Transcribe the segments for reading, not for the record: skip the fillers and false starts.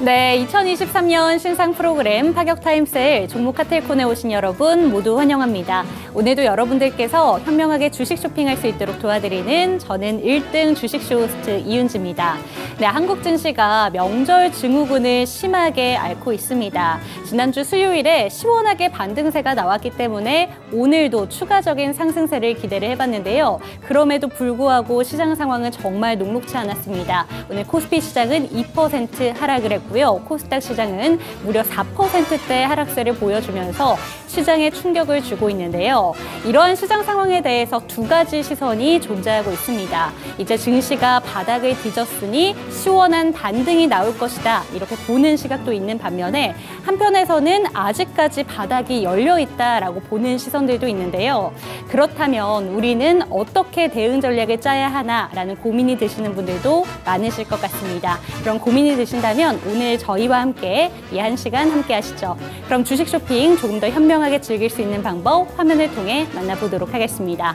네, 2023년 신상 프로그램 파격 타임세일 종목 카텔콘에 오신 여러분 모두 환영합니다. 오늘도 여러분들께서 현명하게 주식 쇼핑할 수 있도록 도와드리는 저는 1등 주식쇼 호스트 이윤지입니다. 네, 한국 증시가 명절 증후군을 심하게 앓고 있습니다. 지난주 수요일에 시원하게 반등세가 나왔기 때문에 오늘도 추가적인 상승세를 기대를 해봤는데요. 그럼에도 불구하고 시장 상황은 정말 녹록치 않았습니다. 오늘 코스피 시장은 2% 하락을 했고요. 코스닥 시장은 무려 4%대 하락세를 보여주면서 시장에 충격을 주고 있는데요. 이러한 시장 상황에 대해서 두 가지 시선이 존재하고 있습니다. 이제 증시가 바닥을 뒤졌으니 시원한 반등이 나올 것이다. 이렇게 보는 시각도 있는 반면에 한편에서는 아직까지 바닥이 열려 있다라고 보는 시선들도 있는데요. 그렇다면 우리는 어떻게 대응 전략을 짜야 하나라는 고민이 드시는 분들도 많으실 것 같습니다. 그런 고민이 드신다면 오늘 저희와 함께 이 한 시간 함께 하시죠. 그럼 주식 쇼핑 조금 더 현명하게 즐길 수 있는 방법 화면을 통해 만나보도록 하겠습니다.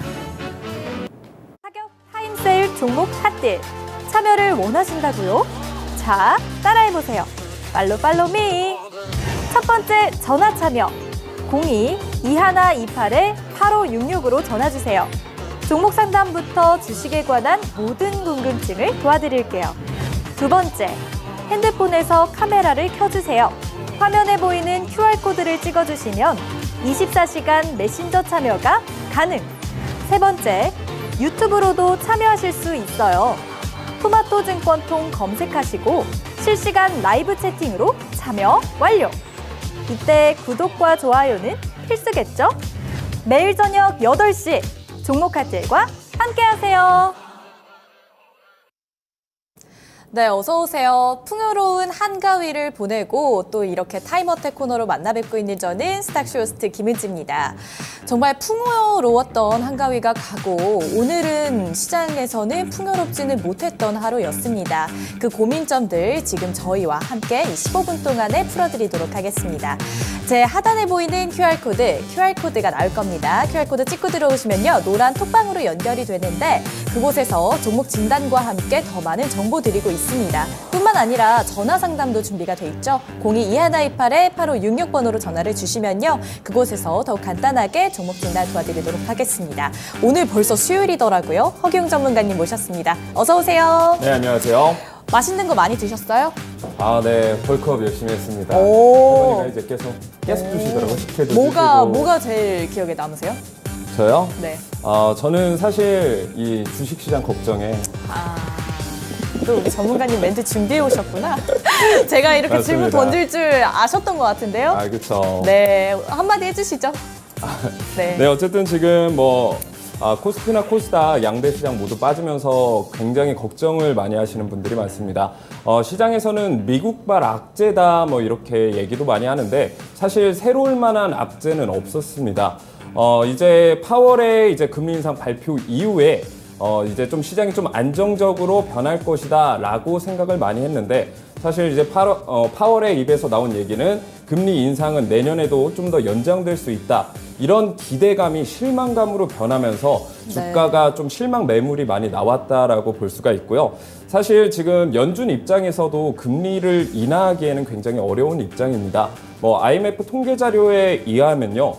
파격 타임세일 종목 핫딜 참여를 원하신다고요? 자, 따라해보세요. 팔로미. 첫 번째 전화 참여 02-2128-8566으로 전화주세요. 종목 상담부터 주식에 관한 모든 궁금증을 도와드릴게요. 두 번째, 핸드폰에서 카메라를 켜주세요. 화면에 보이는 QR코드를 찍어주시면 24시간 메신저 참여가 가능. 세 번째, 유튜브로도 참여하실 수 있어요. 토마토 증권통 검색하시고 실시간 라이브 채팅으로 참여 완료. 이때 구독과 좋아요는 필수겠죠? 매일 저녁 8시 종목 핫딜과 함께하세요. 네, 어서 오세요. 풍요로운 한가위를 보내고 또 이렇게 타임어택 코너로 만나 뵙고 있는 저는 스탁쇼 호스트 김은지입니다. 정말 풍요로웠던 한가위가 가고 오늘은 시장에서는 풍요롭지는 못했던 하루였습니다. 그 고민점들 지금 저희와 함께 이 15분 동안에 풀어드리도록 하겠습니다. 제 하단에 보이는 QR코드가 나올 겁니다. QR코드 찍고 들어오시면요. 노란 톡방으로 연결이 되는데 그곳에서 종목 진단과 함께 더 많은 정보 드리고 있습니다. 뿐만 아니라 전화 상담도 준비가 돼 있죠. 02-2128-8566번으로 전화를 주시면요. 그곳에서 더욱 간단하게 종목 진단 도와드리도록 하겠습니다. 오늘 벌써 수요일이더라고요. 허기용 전문가님 모셨습니다. 어서 오세요. 네, 안녕하세요. 맛있는 거 많이 드셨어요? 네, 벌크업 열심히 했습니다. 오. 할머니가 이제 계속 주시더라고요. 식혜도 주시고. 뭐가 제일 기억에 남으세요? 저요? 네. 저는 사실 이 주식시장 걱정에 또 우리 전문가님 멘트 준비해 오셨구나. 제가 이렇게 맞습니다. 질문 던질 줄 아셨던 것 같은데요. 그렇죠. 네, 한마디 해주시죠. 네. 네, 어쨌든 지금 코스피나 코스닥 양대 시장 모두 빠지면서 굉장히 걱정을 많이 하시는 분들이 많습니다. 시장에서는 미국발 악재다 이렇게 얘기도 많이 하는데 사실 새로울 만한 악재는 없었습니다. 이제 파월의 이제 금리 인상 발표 이후에 이제 좀 시장이 좀 안정적으로 변할 것이다 라고 생각을 많이 했는데 사실 이제 파월의 입에서 나온 얘기는 금리 인상은 내년에도 좀 더 연장될 수 있다. 이런 기대감이 실망감으로 변하면서 주가가 좀 실망 매물이 많이 나왔다라고 볼 수가 있고요. 사실 지금 연준 입장에서도 금리를 인하하기에는 굉장히 어려운 입장입니다. IMF 통계 자료에 의하면요.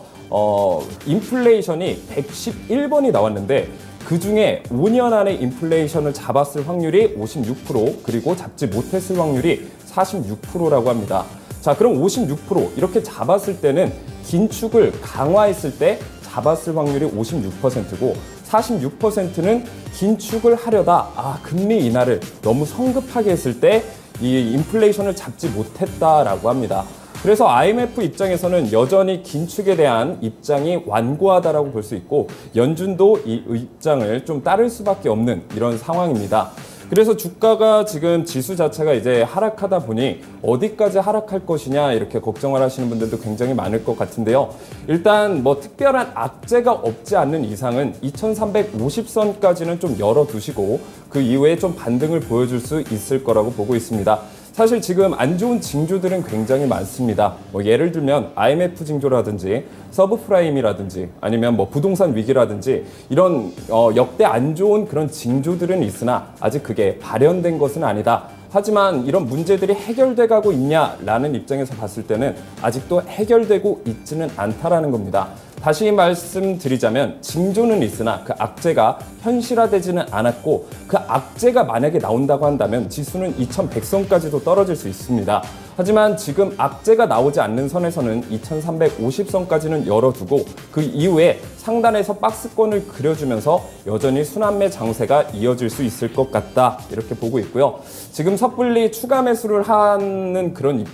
인플레이션이 111번이 나왔는데 그중에 5년 안에 인플레이션을 잡았을 확률이 56% 그리고 잡지 못했을 확률이 46%라고 합니다. 자, 그럼 56% 이렇게 잡았을 때는 긴축을 강화했을 때 잡았을 확률이 56%고 46%는 긴축을 하려다 금리 인하를 너무 성급하게 했을 때 이 인플레이션을 잡지 못했다라고 합니다. 그래서 IMF 입장에서는 여전히 긴축에 대한 입장이 완고하다라고 볼 수 있고 연준도 이 입장을 좀 따를 수밖에 없는 이런 상황입니다. 그래서 주가가 지금 지수 자체가 이제 하락하다 보니 어디까지 하락할 것이냐 이렇게 걱정을 하시는 분들도 굉장히 많을 것 같은데요. 일단 특별한 악재가 없지 않는 이상은 2350선까지는 좀 열어두시고 그 이후에 좀 반등을 보여줄 수 있을 거라고 보고 있습니다. 사실 지금 안 좋은 징조들은 굉장히 많습니다. 예를 들면 IMF 징조라든지 서브프라임이라든지 아니면 부동산 위기라든지 이런 역대 안 좋은 그런 징조들은 있으나 아직 그게 발현된 것은 아니다. 하지만 이런 문제들이 해결돼 가고 있냐라는 입장에서 봤을 때는 아직도 해결되고 있지는 않다라는 겁니다. 다시 말씀드리자면 징조는 있으나 그 악재가 현실화되지는 않았고 그 악재가 만약에 나온다고 한다면 지수는 2100선까지도 떨어질 수 있습니다. 하지만 지금 악재가 나오지 않는 선에서는 2350선까지는 열어두고 그 이후에 상단에서 박스권을 그려주면서 여전히 순환매 장세가 이어질 수 있을 것 같다 이렇게 보고 있고요. 지금 섣불리 추가 매수를 하는 그런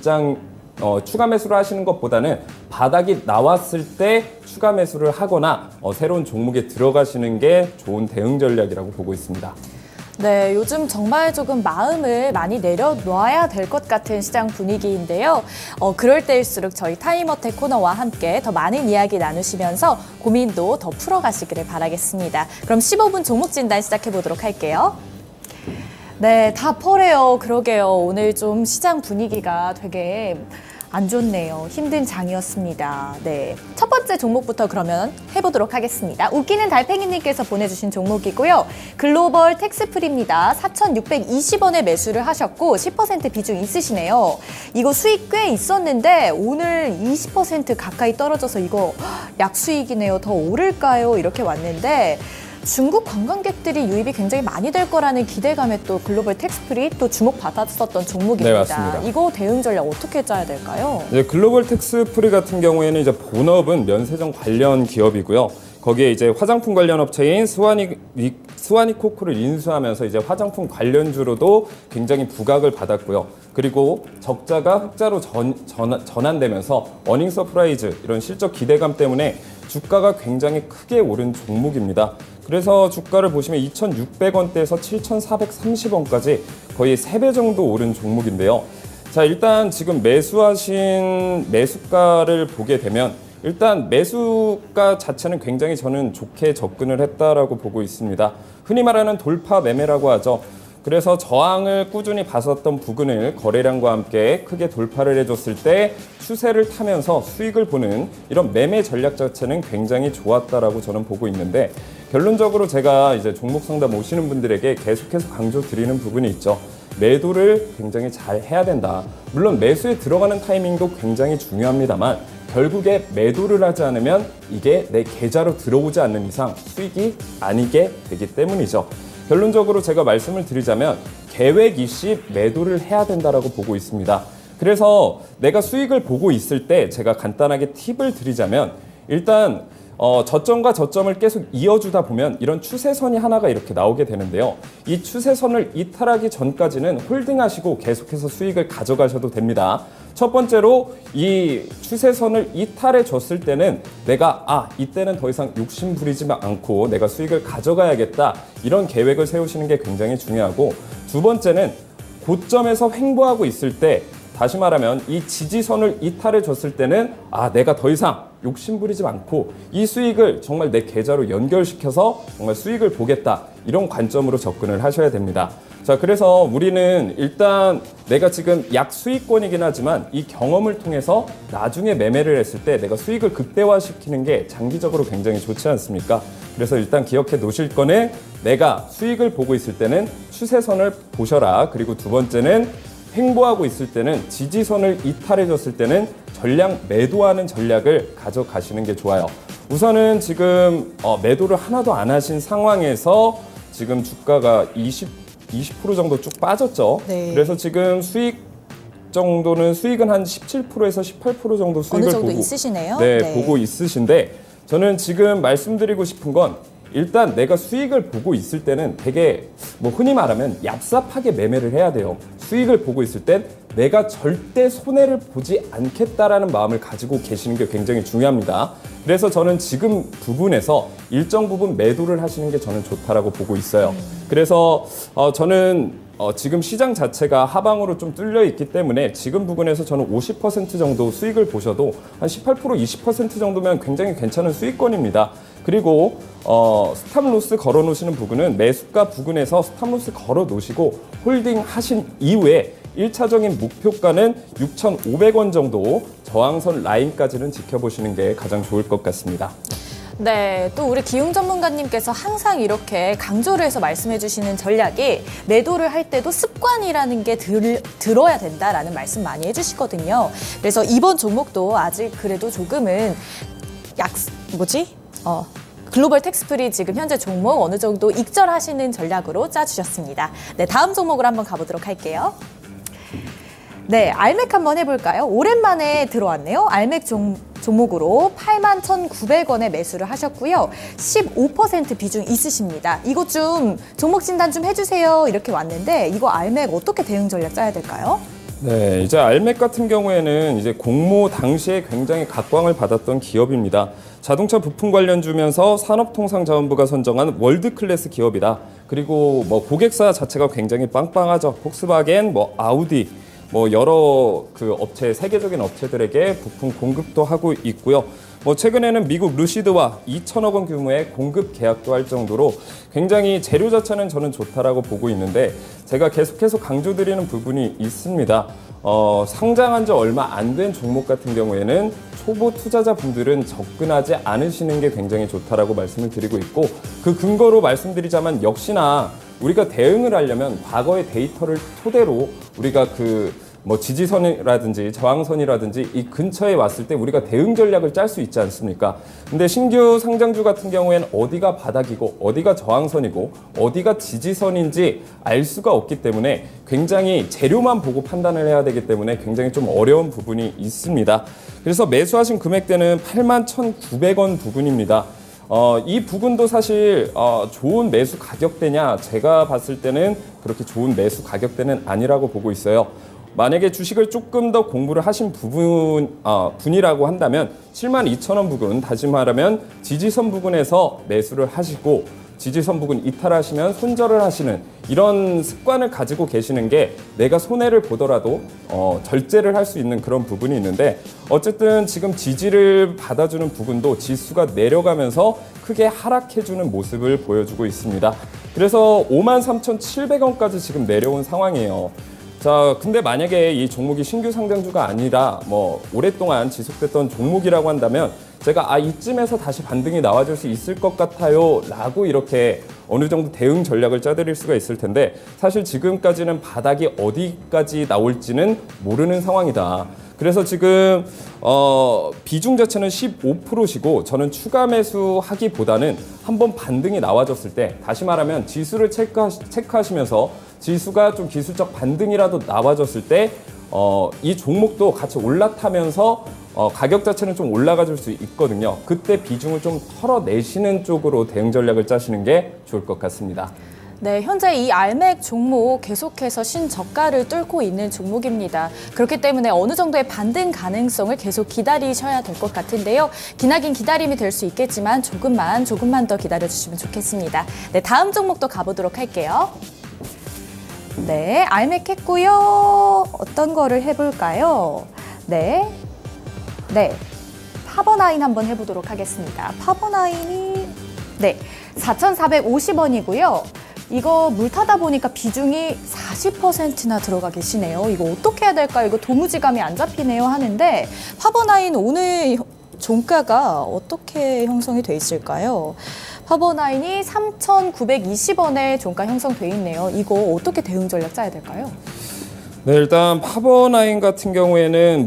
추가 매수를 하시는 것보다는 바닥이 나왔을 때 추가 매수를 하거나 새로운 종목에 들어가시는 게 좋은 대응 전략이라고 보고 있습니다. 네, 요즘 정말 조금 마음을 많이 내려놔야 될 것 같은 시장 분위기인데요. 그럴 때일수록 저희 타임어택 코너와 함께 더 많은 이야기 나누시면서 고민도 더 풀어가시기를 바라겠습니다. 그럼 15분 종목 진단 시작해 보도록 할게요. 네, 다 펄해요. 그러게요. 오늘 좀 시장 분위기가 되게 안 좋네요. 힘든 장이었습니다. 네, 첫 번째 종목부터 그러면 해보도록 하겠습니다. 웃기는 달팽이님께서 보내주신 종목이고요. 글로벌 텍스프리입니다. 4,620원에 매수를 하셨고 10% 비중 있으시네요. 이거 수익 꽤 있었는데 오늘 20% 가까이 떨어져서 이거 약수익이네요. 더 오를까요? 이렇게 왔는데 중국 관광객들이 유입이 굉장히 많이 될 거라는 기대감에 또 글로벌 텍스프리 또 주목받았었던 종목입니다. 네, 맞습니다. 이거 대응 전략 어떻게 짜야 될까요? 네, 글로벌 텍스프리 같은 경우에는 이제 본업은 면세점 관련 기업이고요. 거기에 이제 화장품 관련 업체인 스와니코크를 인수하면서 이제 화장품 관련주로도 굉장히 부각을 받았고요. 그리고 적자가 흑자로 전환되면서 어닝 서프라이즈 이런 실적 기대감 때문에 주가가 굉장히 크게 오른 종목입니다. 그래서 주가를 보시면 2,600원대에서 7,430원까지 거의 3배 정도 오른 종목인데요. 자, 일단 지금 매수하신 매수가를 보게 되면 일단 매수가 자체는 굉장히 저는 좋게 접근을 했다라고 보고 있습니다. 흔히 말하는 돌파 매매라고 하죠. 그래서 저항을 꾸준히 봤었던 부근을 거래량과 함께 크게 돌파를 해줬을 때 추세를 타면서 수익을 보는 이런 매매 전략 자체는 굉장히 좋았다라고 저는 보고 있는데 결론적으로 제가 이제 종목 상담 오시는 분들에게 계속해서 강조 드리는 부분이 있죠. 매도를 굉장히 잘 해야 된다. 물론 매수에 들어가는 타이밍도 굉장히 중요합니다만 결국에 매도를 하지 않으면 이게 내 계좌로 들어오지 않는 이상 수익이 아니게 되기 때문이죠. 결론적으로 제가 말씀을 드리자면 계획 이시 매도를 해야 된다라고 보고 있습니다. 그래서 내가 수익을 보고 있을 때 제가 간단하게 팁을 드리자면 일단 저점과 저점을 계속 이어주다 보면 이런 추세선이 하나가 이렇게 나오게 되는데요. 이 추세선을 이탈하기 전까지는 홀딩하시고 계속해서 수익을 가져가셔도 됩니다. 첫 번째로 이 추세선을 이탈해 줬을 때는 내가 이때는 더 이상 욕심 부리지 않고 내가 수익을 가져가야겠다 이런 계획을 세우시는 게 굉장히 중요하고 두 번째는 고점에서 횡보하고 있을 때 다시 말하면 이 지지선을 이탈해 줬을 때는 내가 더 이상 욕심 부리지 않고 이 수익을 정말 내 계좌로 연결시켜서 정말 수익을 보겠다 이런 관점으로 접근을 하셔야 됩니다. 자, 그래서 우리는 일단 내가 지금 약수익권이긴 하지만 이 경험을 통해서 나중에 매매를 했을 때 내가 수익을 극대화시키는 게 장기적으로 굉장히 좋지 않습니까? 그래서 일단 기억해 놓으실 거는 내가 수익을 보고 있을 때는 추세선을 보셔라. 그리고 두 번째는 횡보하고 있을 때는 지지선을 이탈해줬을 때는 전량 매도하는 전략을 가져가시는 게 좋아요. 우선은 지금 매도를 하나도 안 하신 상황에서 지금 주가가 20% 정도 쭉 빠졌죠. 네. 그래서 지금 수익은 한 17%에서 18% 정도 수익을 어느 정도 보고 있으시네요. 네, 보고 있으신데 저는 지금 말씀드리고 싶은 건 일단 내가 수익을 보고 있을 때는 되게 흔히 말하면 얍삽하게 매매를 해야 돼요. 수익을 보고 있을 땐 내가 절대 손해를 보지 않겠다라는 마음을 가지고 계시는 게 굉장히 중요합니다. 그래서 저는 지금 부분에서 일정 부분 매도를 하시는 게 저는 좋다라고 보고 있어요. 그래서 저는 지금 시장 자체가 하방으로 좀 뚫려 있기 때문에 지금 부분에서 저는 50% 정도 수익을 보셔도 한 18%, 20% 정도면 굉장히 괜찮은 수익권입니다. 그리고 스탑로스 걸어 놓으시는 부분은 매수가 부근에서 스탑로스 걸어 놓으시고 홀딩 하신 이후에 1차적인 목표가는 6,500원 정도 저항선 라인까지는 지켜보시는 게 가장 좋을 것 같습니다. 네, 또 우리 기용 전문가님께서 항상 이렇게 강조를 해서 말씀해 주시는 전략이 매도를 할 때도 습관이라는 게 들어야 된다라는 말씀 많이 해주시거든요. 그래서 이번 종목도 아직 그래도 조금은 글로벌 텍스프리 지금 현재 종목 어느 정도 익절하시는 전략으로 짜주셨습니다. 네, 다음 종목으로 한번 가보도록 할게요. 네, 알맥 한번 해볼까요? 오랜만에 들어왔네요. 알맥 종목으로 81,900원에 매수를 하셨고요. 15% 비중 있으십니다. 이거 좀 종목 진단 좀 해주세요. 이렇게 왔는데 이거 알맥 어떻게 대응 전략 짜야 될까요? 네, 이제 알맥 같은 경우에는 이제 공모 당시에 굉장히 각광을 받았던 기업입니다. 자동차 부품 관련주면서 산업통상자원부가 선정한 월드 클래스 기업이다. 그리고 뭐 고객사 자체가 굉장히 빵빵하죠. 폭스바겐, 아우디, 여러 그 업체, 세계적인 업체들에게 부품 공급도 하고 있고요. 최근에는 미국 루시드와 2천억 원 규모의 공급 계약도 할 정도로 굉장히 재료 자체는 저는 좋다라고 보고 있는데 제가 계속해서 강조드리는 부분이 있습니다. 상장한 지 얼마 안 된 종목 같은 경우에는 초보 투자자분들은 접근하지 않으시는 게 굉장히 좋다라고 말씀을 드리고 있고 그 근거로 말씀드리자면 역시나 우리가 대응을 하려면 과거의 데이터를 토대로 우리가 지지선이라든지 저항선이라든지 이 근처에 왔을 때 우리가 대응 전략을 짤 수 있지 않습니까? 근데 신규 상장주 같은 경우에는 어디가 바닥이고 어디가 저항선이고 어디가 지지선인지 알 수가 없기 때문에 굉장히 재료만 보고 판단을 해야 되기 때문에 굉장히 좀 어려운 부분이 있습니다. 그래서 매수하신 금액대는 81,900원 부근입니다. 이 부분도 사실 좋은 매수 가격대냐 제가 봤을 때는 그렇게 좋은 매수 가격대는 아니라고 보고 있어요. 만약에 주식을 조금 더 공부를 하신 분이라고 한다면 72,000원 부근, 다시 말하면 지지선 부근에서 매수를 하시고 지지선 부근 이탈하시면 손절을 하시는 이런 습관을 가지고 계시는 게 내가 손해를 보더라도 절제를 할 수 있는 그런 부분이 있는데 어쨌든 지금 지지를 받아주는 부분도 지수가 내려가면서 크게 하락해주는 모습을 보여주고 있습니다. 그래서 53,700원까지 지금 내려온 상황이에요. 자, 근데 만약에 이 종목이 신규 상장주가 아니라 오랫동안 지속됐던 종목이라고 한다면 제가 이쯤에서 다시 반등이 나와줄 수 있을 것 같아요 라고 이렇게 어느 정도 대응 전략을 짜드릴 수가 있을 텐데 사실 지금까지는 바닥이 어디까지 나올지는 모르는 상황이다. 그래서 지금 비중 자체는 15%시고 저는 추가 매수하기보다는 한번 반등이 나와줬을 때 다시 말하면 지수를 체크하시면서 지수가 좀 기술적 반등이라도 나와줬을 때 이 종목도 같이 올라타면서 가격 자체는 좀 올라가 줄 수 있거든요. 그때 비중을 좀 털어내시는 쪽으로 대응 전략을 짜시는 게 좋을 것 같습니다. 네, 현재 이 알맥 종목 계속해서 신저가를 뚫고 있는 종목입니다. 그렇기 때문에 어느 정도의 반등 가능성을 계속 기다리셔야 될 것 같은데요. 기나긴 기다림이 될 수 있겠지만 조금만 더 기다려주시면 좋겠습니다. 네, 다음 종목도 가보도록 할게요. 네, 알맥 했고요. 어떤 거를 해볼까요? 네, 파버나인 한번 해보도록 하겠습니다. 파버나인이 4,450원이고요. 이거 물 타다 보니까 비중이 40%나 들어가 계시네요. 이거 어떻게 해야 될까요? 이거 도무지감이 안 잡히네요 하는데 파버나인 오늘 종가가 어떻게 형성이 돼 있을까요? 파버나인이 3,920원에 종가 형성돼 있네요. 이거 어떻게 대응 전략 짜야 될까요? 네, 일단 파버나인 같은 경우에는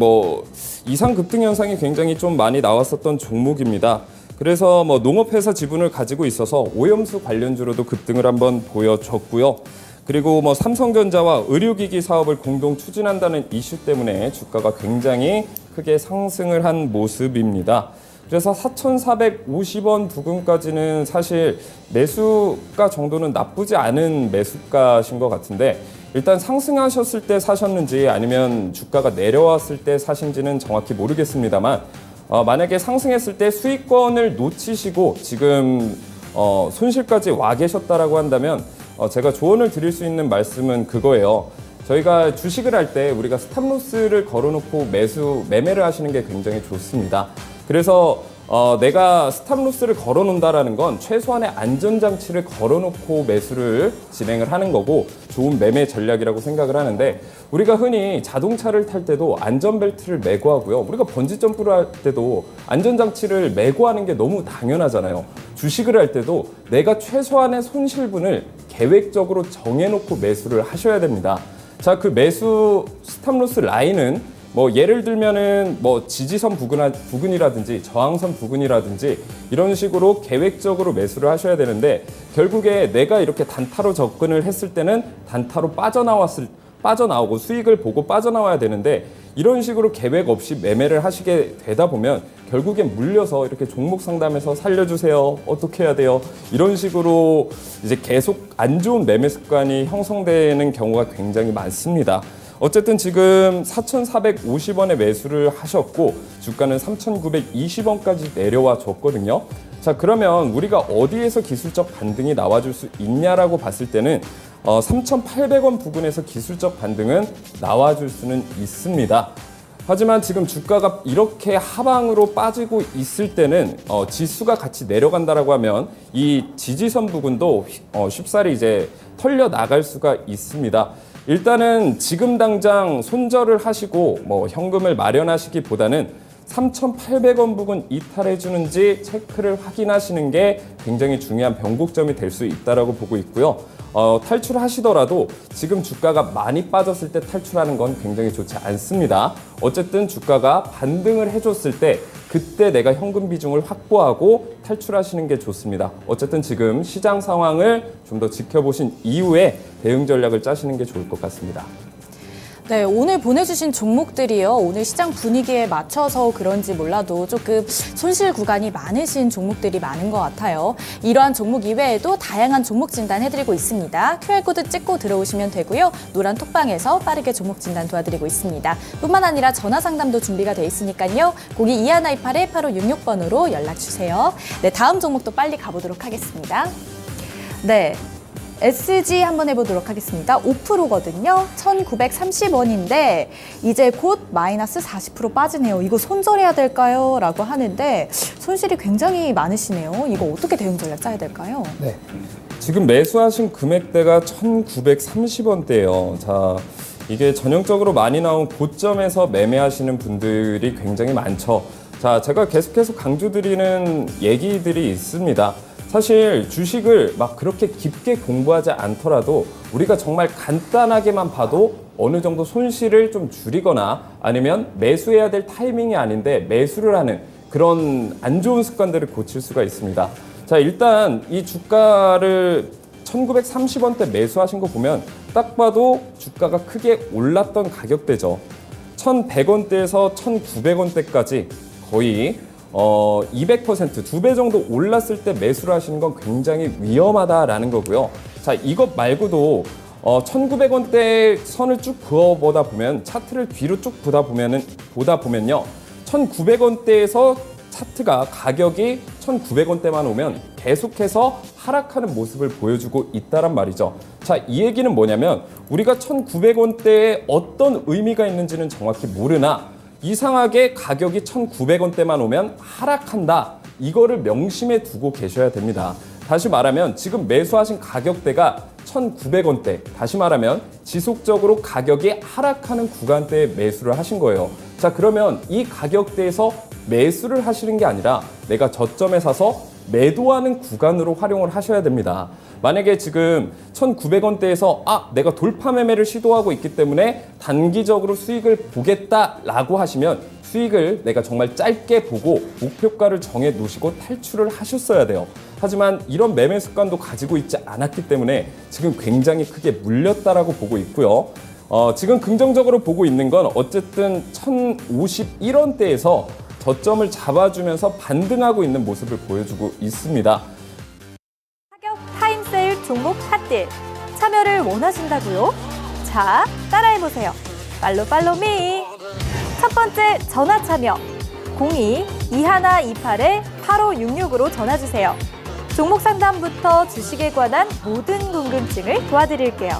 이상 급등 현상이 굉장히 좀 많이 나왔었던 종목입니다. 그래서 농업회사 지분을 가지고 있어서 오염수 관련주로도 급등을 한번 보여줬고요. 그리고 삼성전자와 의료기기 사업을 공동 추진한다는 이슈 때문에 주가가 굉장히 크게 상승을 한 모습입니다. 그래서 4,450원 부근까지는 사실 매수가 정도는 나쁘지 않은 매수가신 것 같은데 일단 상승하셨을 때 사셨는지 아니면 주가가 내려왔을 때 사신지는 정확히 모르겠습니다만 만약에 상승했을 때 수익권을 놓치시고 지금 손실까지 와 계셨다라고 한다면 제가 조언을 드릴 수 있는 말씀은 그거예요. 저희가 주식을 할 때 우리가 스탑로스를 걸어놓고 매매를 하시는 게 굉장히 좋습니다. 그래서 내가 스탑로스를 걸어놓는다라는 건 최소한의 안전장치를 걸어놓고 매수를 진행을 하는 거고 좋은 매매 전략이라고 생각을 하는데 우리가 흔히 자동차를 탈 때도 안전벨트를 매고 하고요. 우리가 번지점프를 할 때도 안전장치를 매고 하는 게 너무 당연하잖아요. 주식을 할 때도 내가 최소한의 손실분을 계획적으로 정해놓고 매수를 하셔야 됩니다. 자, 그 매수 스탑로스 라인은 예를 들면은 지지선 부근이라든지 저항선 부근이라든지 이런 식으로 계획적으로 매수를 하셔야 되는데 결국에 내가 이렇게 단타로 접근을 했을 때는 단타로 빠져나오고 수익을 보고 빠져나와야 되는데 이런 식으로 계획 없이 매매를 하시게 되다 보면 결국엔 물려서 이렇게 종목 상담에서 살려주세요. 어떻게 해야 돼요? 이런 식으로 이제 계속 안 좋은 매매 습관이 형성되는 경우가 굉장히 많습니다. 어쨌든 지금 4,450원에 매수를 하셨고 주가는 3,920원까지 내려와 줬거든요. 자, 그러면 우리가 어디에서 기술적 반등이 나와줄 수 있냐라고 봤을 때는 3,800원 부근에서 기술적 반등은 나와줄 수는 있습니다. 하지만 지금 주가가 이렇게 하방으로 빠지고 있을 때는 지수가 같이 내려간다라고 하면 이 지지선 부근도 쉽사리 이제 털려 나갈 수가 있습니다. 일단은 지금 당장 손절을 하시고 현금을 마련하시기보다는 3,800원 부근 이탈해 주는지 체크를 확인하시는 게 굉장히 중요한 변곡점이 될 수 있다라고 보고 있고요. 탈출하시더라도 지금 주가가 많이 빠졌을 때 탈출하는 건 굉장히 좋지 않습니다. 어쨌든 주가가 반등을 해줬을 때 그때 내가 현금 비중을 확보하고 탈출하시는 게 좋습니다. 어쨌든 지금 시장 상황을 좀 더 지켜보신 이후에 대응 전략을 짜시는 게 좋을 것 같습니다. 네, 오늘 보내주신 종목들이요. 오늘 시장 분위기에 맞춰서 그런지 몰라도 조금 손실 구간이 많으신 종목들이 많은 것 같아요. 이러한 종목 이외에도 다양한 종목 진단 해드리고 있습니다. QR코드 찍고 들어오시면 되고요. 노란 톡방에서 빠르게 종목 진단 도와드리고 있습니다. 뿐만 아니라 전화 상담도 준비가 돼 있으니까요. 02-2128-8566번으로 연락주세요. 네, 다음 종목도 빨리 가보도록 하겠습니다. 네. SG 한번 해보도록 하겠습니다. 5%거든요. 1,930원인데 이제 곧 마이너스 40% 빠지네요. 이거 손절해야 될까요? 라고 하는데 손실이 굉장히 많으시네요. 이거 어떻게 대응 전략 짜야 될까요? 네. 지금 매수하신 금액대가 1,930원대예요. 자, 이게 전형적으로 많이 나온 고점에서 매매하시는 분들이 굉장히 많죠. 자, 제가 계속해서 강조드리는 얘기들이 있습니다. 사실 주식을 막 그렇게 깊게 공부하지 않더라도 우리가 정말 간단하게만 봐도 어느 정도 손실을 좀 줄이거나 아니면 매수해야 될 타이밍이 아닌데 매수를 하는 그런 안 좋은 습관들을 고칠 수가 있습니다. 자, 일단 이 주가를 1930원대 매수하신 거 보면 딱 봐도 주가가 크게 올랐던 가격대죠. 1100원대에서 1900원대까지 거의 200% 2배 정도 올랐을 때 매수를 하시는 건 굉장히 위험하다라는 거고요. 자, 이것 말고도 1900원대 선을 쭉 그어보다 보면 차트를 뒤로 쭉 보다 보면요. 1900원대에서 차트가 가격이 1900원대만 오면 계속해서 하락하는 모습을 보여주고 있다란 말이죠. 자, 이 얘기는 뭐냐면 우리가 1900원대에 어떤 의미가 있는지는 정확히 모르나 이상하게 가격이 1,900원대만 오면 하락한다. 이거를 명심해 두고 계셔야 됩니다. 다시 말하면 지금 매수하신 가격대가 1,900원대. 다시 말하면 지속적으로 가격이 하락하는 구간대에 매수를 하신 거예요. 자, 그러면 이 가격대에서 매수를 하시는 게 아니라 내가 저점에 사서 매도하는 구간으로 활용을 하셔야 됩니다. 만약에 지금 1,900원대에서 내가 돌파 매매를 시도하고 있기 때문에 단기적으로 수익을 보겠다라고 하시면 수익을 내가 정말 짧게 보고 목표가를 정해 놓으시고 탈출을 하셨어야 돼요. 하지만 이런 매매 습관도 가지고 있지 않았기 때문에 지금 굉장히 크게 물렸다라고 보고 있고요. 지금 긍정적으로 보고 있는 건 어쨌든 1,051원대에서 저점을 잡아주면서 반등하고 있는 모습을 보여주고 있습니다. 가격 타임세일 종목 핫딜 참여를 원하신다고요? 자, 따라해보세요. 팔로미. 첫 번째 전화 참여 02-2128-8566으로 전화주세요. 종목 상담부터 주식에 관한 모든 궁금증을 도와드릴게요.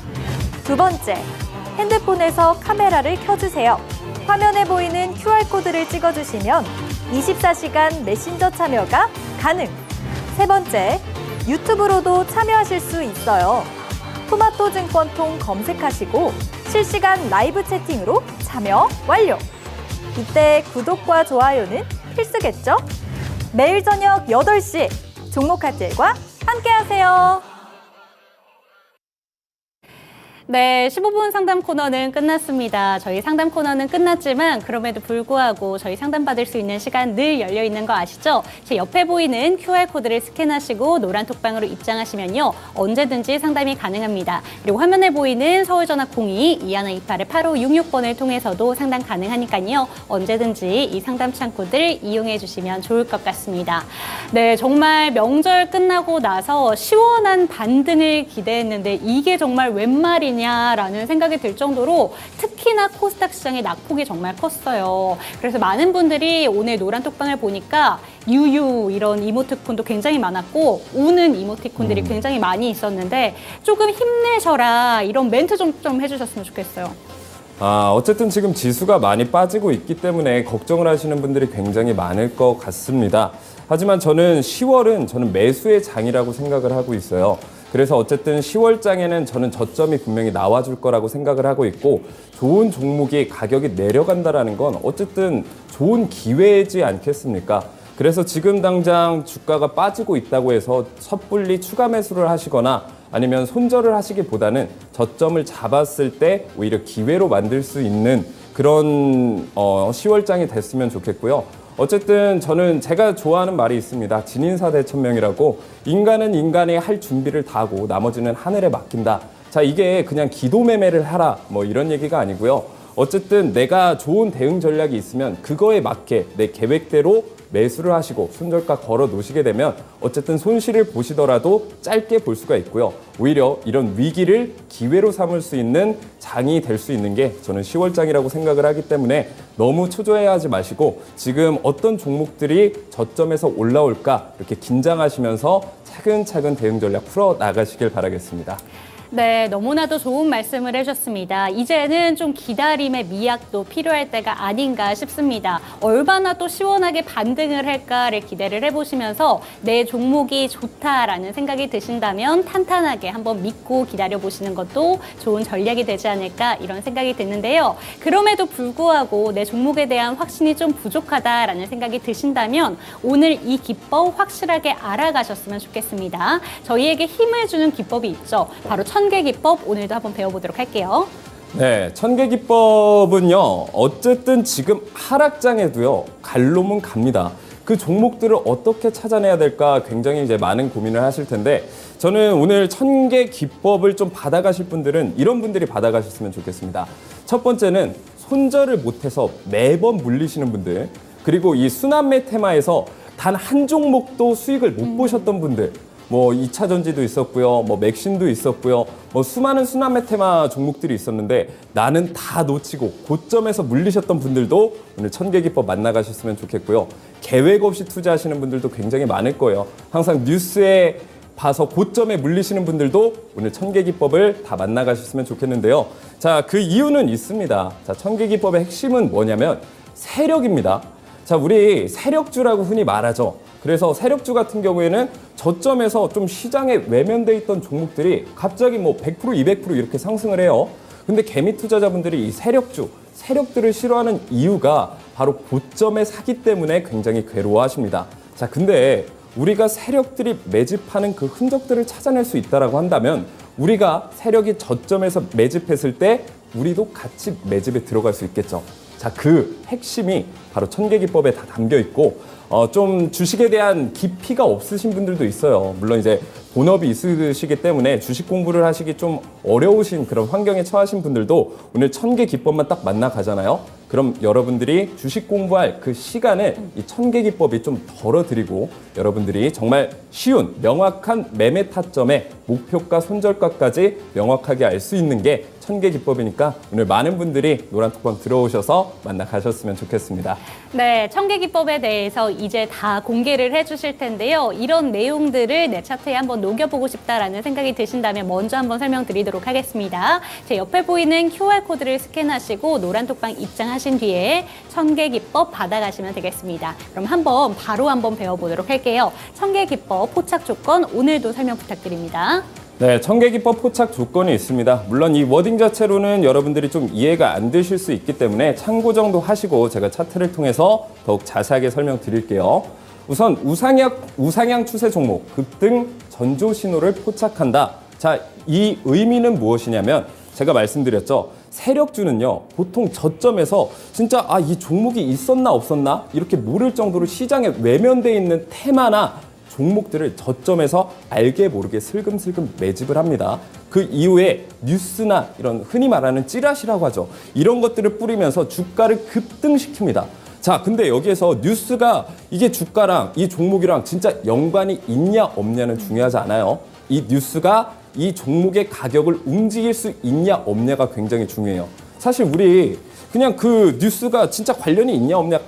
두 번째, 핸드폰에서 카메라를 켜주세요. 화면에 보이는 QR코드를 찍어주시면 24시간 메신저 참여가 가능. 세 번째, 유튜브로도 참여하실 수 있어요. 토마토 증권통 검색하시고 실시간 라이브 채팅으로 참여 완료. 이때 구독과 좋아요는 필수겠죠? 매일 저녁 8시 종목카텔과 함께하세요. 네, 15분 상담 코너는 끝났습니다. 저희 상담 코너는 끝났지만 그럼에도 불구하고 저희 상담받을 수 있는 시간 늘 열려 있는 거 아시죠? 제 옆에 보이는 QR코드를 스캔하시고 노란 톡방으로 입장하시면요. 언제든지 상담이 가능합니다. 그리고 화면에 보이는 서울전화 02-2128-8566번을 통해서도 상담 가능하니까요. 언제든지 이 상담 창구들 이용해 주시면 좋을 것 같습니다. 네, 정말 명절 끝나고 나서 시원한 반등을 기대했는데 이게 정말 웬 말이냐 라는 생각이 들 정도로 특히나 코스닥 시장의 낙폭이 정말 컸어요. 그래서 많은 분들이 오늘 노란 톡방을 보니까 유유 이런 이모티콘도 굉장히 많았고 우는 이모티콘들이 굉장히 많이 있었는데 조금 힘내셔라 이런 멘트 좀 해주셨으면 좋겠어요. 어쨌든 지금 지수가 많이 빠지고 있기 때문에 걱정을 하시는 분들이 굉장히 많을 것 같습니다. 하지만 저는 10월은 저는 매수의 장이라고 생각을 하고 있어요. 그래서 어쨌든 10월장에는 저는 저점이 분명히 나와줄 거라고 생각을 하고 있고 좋은 종목이 가격이 내려간다라는 건 어쨌든 좋은 기회이지 않겠습니까? 그래서 지금 당장 주가가 빠지고 있다고 해서 섣불리 추가 매수를 하시거나 아니면 손절을 하시기보다는 저점을 잡았을 때 오히려 기회로 만들 수 있는 그런 10월장이 됐으면 좋겠고요. 어쨌든 저는 제가 좋아하는 말이 있습니다. 진인사 대천명이라고 인간은 인간이 할 준비를 다 하고 나머지는 하늘에 맡긴다. 자, 이게 그냥 기도 매매를 하라 뭐 이런 얘기가 아니고요. 어쨌든 내가 좋은 대응 전략이 있으면 그거에 맞게 내 계획대로 매수를 하시고 손절가 걸어 놓으시게 되면 어쨌든 손실을 보시더라도 짧게 볼 수가 있고요. 오히려 이런 위기를 기회로 삼을 수 있는 장이 될 수 있는 게 저는 10월장이라고 생각을 하기 때문에 너무 초조해하지 마시고 지금 어떤 종목들이 저점에서 올라올까 이렇게 긴장하시면서 차근차근 대응 전략 풀어 나가시길 바라겠습니다. 네, 너무나도 좋은 말씀을 해주셨습니다. 이제는 좀 기다림의 미약도 필요할 때가 아닌가 싶습니다. 얼마나 또 시원하게 반등을 할까를 기대를 해보시면서 내 종목이 좋다라는 생각이 드신다면 탄탄하게 한번 믿고 기다려보시는 것도 좋은 전략이 되지 않을까 이런 생각이 드는데요. 그럼에도 불구하고 내 종목에 대한 확신이 좀 부족하다라는 생각이 드신다면 오늘 이 기법 확실하게 알아가셨으면 좋겠습니다. 저희에게 힘을 주는 기법이 있죠. 바로 천개 기법 오늘도 한번 배워보도록 할게요. 네, 천개 기법은요. 어쨌든 지금 하락장에도요. 갈 놈은 갑니다. 그 종목들을 어떻게 찾아내야 될까 굉장히 이제 많은 고민을 하실 텐데 저는 오늘 천개 기법을 좀 받아가실 분들은 이런 분들이 받아가셨으면 좋겠습니다. 첫 번째는 손절을 못해서 매번 물리시는 분들 그리고 이 순환매 테마에서 단 한 종목도 수익을 못 보셨던 분들 뭐 2차 전지도 있었고요. 뭐 맥신도 있었고요. 뭐 수많은 순환매 테마 종목들이 있었는데 나는 다 놓치고 고점에서 물리셨던 분들도 오늘 천개 기법 만나가셨으면 좋겠고요. 계획 없이 투자하시는 분들도 굉장히 많을 거예요. 항상 뉴스에 봐서 고점에 물리시는 분들도 오늘 천개 기법을 다 만나가셨으면 좋겠는데요. 자, 그 이유는 있습니다. 자, 천개 기법의 핵심은 뭐냐면 세력입니다. 자, 우리 세력주라고 흔히 말하죠. 그래서 세력주 같은 경우에는 저점에서 좀 시장에 외면돼 있던 종목들이 갑자기 뭐 100%, 200% 이렇게 상승을 해요. 근데 개미 투자자분들이 이 세력들을 싫어하는 이유가 바로 고점에 사기 때문에 굉장히 괴로워하십니다. 자, 근데 우리가 세력들이 매집하는 그 흔적들을 찾아낼 수 있다라고 한다면 우리가 세력이 저점에서 매집했을 때 우리도 같이 매집에 들어갈 수 있겠죠. 자, 그 핵심이 바로 천개 기법에 다 담겨 있고 좀 주식에 대한 깊이가 없으신 분들도 있어요. 물론 이제 본업이 있으시기 때문에 주식 공부를 하시기 좀 어려우신 그런 환경에 처하신 분들도 오늘 천개 기법만 딱 만나가잖아요. 그럼 여러분들이 주식 공부할 그 시간을 이 천개 기법이 좀 덜어드리고 여러분들이 정말 쉬운 명확한 매매 타점에 목표가, 손절가까지 명확하게 알 수 있는 게 천개 기법이니까 오늘 많은 분들이 노란톡방 들어오셔서 만나 가셨으면 좋겠습니다. 네, 청계 기법에 대해서 이제 다 공개를 해주실 텐데요. 이런 내용들을 내 차트에 한번 녹여보고 싶다라는 생각이 드신다면 먼저 한번 설명드리도록 하겠습니다. 제 옆에 보이는 QR코드를 스캔하시고 노란톡방 입장하신 뒤에 청계 기법 받아가시면 되겠습니다. 그럼 바로 한번 배워보도록 할게요. 청계 기법 포착 조건 오늘도 설명 부탁드립니다. 네, 청계 기법 포착 조건이 있습니다. 물론 이 워딩 자체로는 여러분들이 좀 이해가 안 되실 수 있기 때문에 참고 정도 하시고 제가 차트를 통해서 더욱 자세하게 설명드릴게요. 우선 우상향 추세 종목, 급등 전조 신호를 포착한다. 자, 이 의미는 무엇이냐면 제가 말씀드렸죠. 세력주는요, 보통 저점에서 진짜 이 종목이 있었나 없었나 이렇게 모를 정도로 시장에 외면돼 있는 테마나 종목들을 저점에서 알게 모르게 슬금슬금 매집을 합니다. 그 이후에 뉴스나 이런 흔히 말하는 찌라시라고 하죠. 이런 것들을 뿌리면서 주가를 급등시킵니다. 자, 근데 여기에서 뉴스가 이게 주가랑 이 종목이랑 진짜 연관이 있냐 없냐는 중요하지 않아요. 이 뉴스가 이 종목의 가격을 움직일 수 있냐 없냐가 굉장히 중요해요. 사실 우리 그냥 그 뉴스가 진짜 관련이 있냐 없냐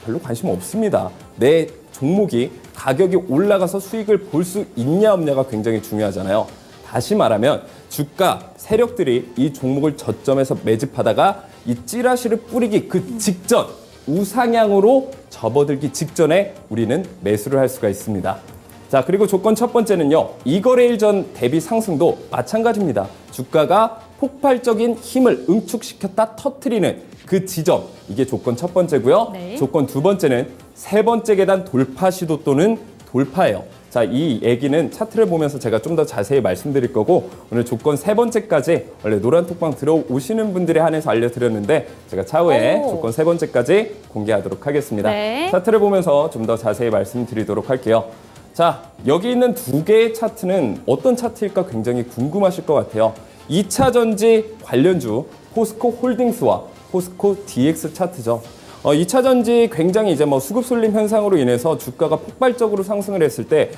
별로 관심 없습니다. 내 종목이 가격이 올라가서 수익을 볼 수 있냐 없냐가 굉장히 중요하잖아요. 다시 말하면 주가 세력들이 이 종목을 저점에서 매집하다가 이 찌라시를 뿌리기 그 직전 우상향으로 접어들기 직전에 우리는 매수를 할 수가 있습니다. 자, 그리고 조건 첫 번째는요. 이거래일 전 대비 상승도 마찬가지입니다. 주가가 폭발적인 힘을 응축시켰다 터트리는 그 지점, 이게 조건 첫 번째고요. 네. 조건 두 번째는 세 번째 계단 돌파 시도 또는 돌파예요. 자, 이 얘기는 차트를 보면서 제가 좀 더 자세히 말씀드릴 거고 오늘 조건 세 번째까지 원래 노란톡방 들어오시는 분들에 한해서 알려드렸는데 제가 차후에 조건 세 번째까지 공개하도록 하겠습니다. 네. 차트를 보면서 좀 더 자세히 말씀드리도록 할게요. 자, 여기 있는 두 개의 차트는 어떤 차트일까 굉장히 궁금하실 것 같아요. 2차 전지 관련주 포스코 홀딩스와 포스코 DX 차트죠. 2차 전지 굉장히 이제 수급 쏠림 현상으로 인해서 주가가 폭발적으로 상승을 했을 때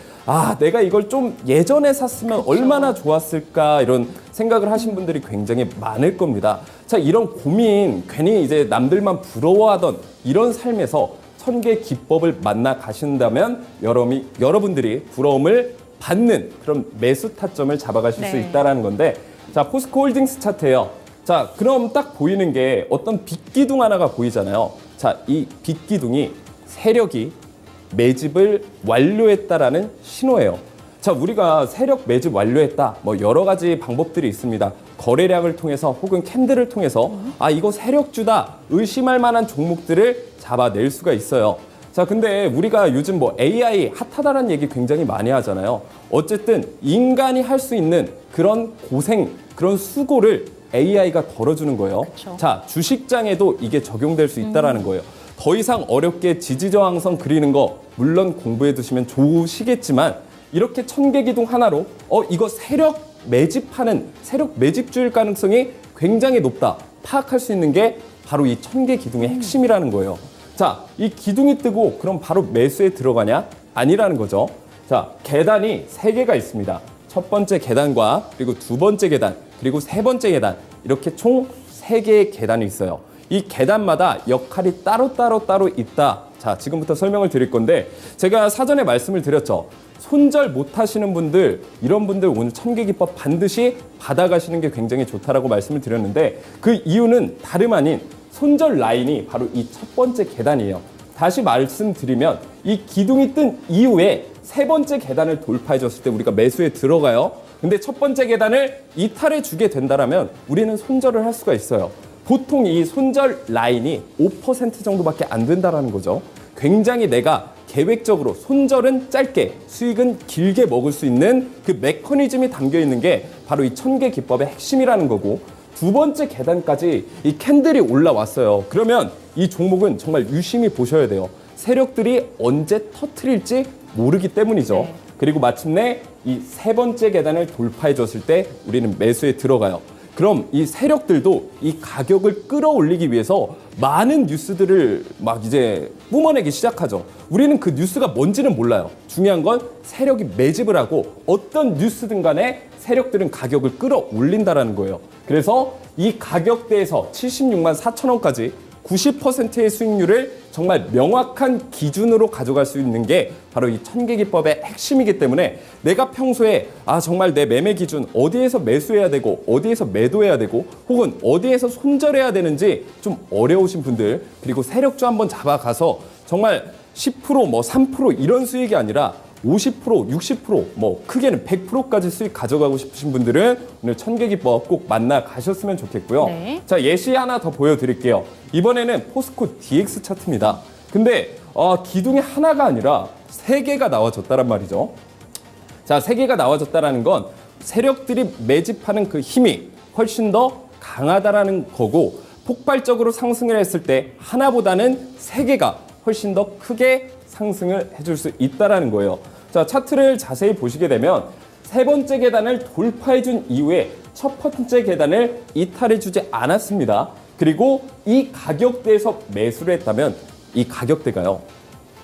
내가 이걸 좀 예전에 샀으면 얼마나 좋았을까 이런 생각을 하신 분들이 굉장히 많을 겁니다. 자, 이런 고민 괜히 이제 남들만 부러워하던 이런 삶에서 천개 기법을 만나 가신다면 여러분들이 부러움을 받는 그런 매수 타점을 잡아가실 수 있다는 건데 자, 포스코 홀딩스 차트예요. 자, 그럼 딱 보이는 게 어떤 빛기둥 하나가 보이잖아요. 자, 이 빛기둥이 세력이 매집을 완료했다라는 신호예요. 자, 우리가 세력 매집 완료했다. 여러 가지 방법들이 있습니다. 거래량을 통해서 혹은 캔들을 통해서 이거 세력주다 의심할 만한 종목들을 잡아낼 수가 있어요. 자, 근데 우리가 요즘 AI 핫하다라는 얘기 굉장히 많이 하잖아요. 어쨌든 인간이 할 수 있는 그런 고생, 그런 수고를 AI가 덜어주는 거예요. 그쵸. 자, 주식장에도 이게 적용될 수 있다라는 거예요. 더 이상 어렵게 지지저항선 그리는 거 물론 공부해 두시면 좋으시겠지만 이렇게 천개 기둥 하나로 이거 세력 매집주일 가능성이 굉장히 높다. 파악할 수 있는 게 바로 이 천개 기둥의 핵심이라는 거예요. 자, 이 기둥이 뜨고 그럼 바로 매수에 들어가냐? 아니라는 거죠. 자, 계단이 3개가 있습니다. 첫 번째 계단과 그리고 두 번째 계단 그리고 세 번째 계단 이렇게 총 3개의 계단이 있어요. 이 계단마다 역할이 따로 있다. 자, 지금부터 설명을 드릴 건데 제가 사전에 말씀을 드렸죠. 손절 못 하시는 분들, 이런 분들 오늘 천개 기법 반드시 받아가시는 게 굉장히 좋다라고 말씀을 드렸는데 그 이유는 다름 아닌 손절 라인이 바로 이 첫 번째 계단이에요. 다시 말씀드리면 이 기둥이 뜬 이후에 세 번째 계단을 돌파해 줬을 때 우리가 매수에 들어가요. 근데 첫 번째 계단을 이탈해 주게 된다면 우리는 손절을 할 수가 있어요. 보통 이 손절 라인이 5% 정도밖에 안 된다는 거죠. 굉장히 내가 계획적으로 손절은 짧게, 수익은 길게 먹을 수 있는 그 메커니즘이 담겨 있는 게 바로 이 천개 기법의 핵심이라는 거고 두 번째 계단까지 이 캔들이 올라왔어요. 그러면 이 종목은 정말 유심히 보셔야 돼요. 세력들이 언제 터트릴지 모르기 때문이죠. 그리고 마침내 이 세 번째 계단을 돌파해 줬을 때 우리는 매수에 들어가요. 그럼 이 세력들도 이 가격을 끌어올리기 위해서 많은 뉴스들을 막 이제 뿜어내기 시작하죠. 우리는 그 뉴스가 뭔지는 몰라요. 중요한 건 세력이 매집을 하고 어떤 뉴스든 간에 세력들은 가격을 끌어올린다라는 거예요. 그래서 이 가격대에서 76만 4천 원까지 90%의 수익률을 정말 명확한 기준으로 가져갈 수 있는 게 바로 이 천계기법의 핵심이기 때문에 내가 평소에 정말 내 매매 기준 어디에서 매수해야 되고 어디에서 매도해야 되고 혹은 어디에서 손절해야 되는지 좀 어려우신 분들, 그리고 세력주 한번 잡아가서 정말 10% 뭐 3% 이런 수익이 아니라 50%, 60%, 뭐 크게는 100%까지 수익 가져가고 싶으신 분들은 오늘 천계기법 꼭 만나 가셨으면 좋겠고요. 네. 자, 예시 하나 더 보여드릴게요. 이번에는 포스코 DX 차트입니다. 근데 기둥이 하나가 아니라 3개가 나와졌다란 말이죠. 자, 3개가 나와졌다라는 건 세력들이 매집하는 그 힘이 훨씬 더 강하다라는 거고, 폭발적으로 상승을 했을 때 하나보다는 3개가 훨씬 더 크게 상승을 해줄 수 있다라는 거예요. 자, 차트를 자세히 보시게 되면 세 번째 계단을 돌파해준 이후에 첫 번째 계단을 이탈해주지 않았습니다. 그리고 이 가격대에서 매수를 했다면 이 가격대가요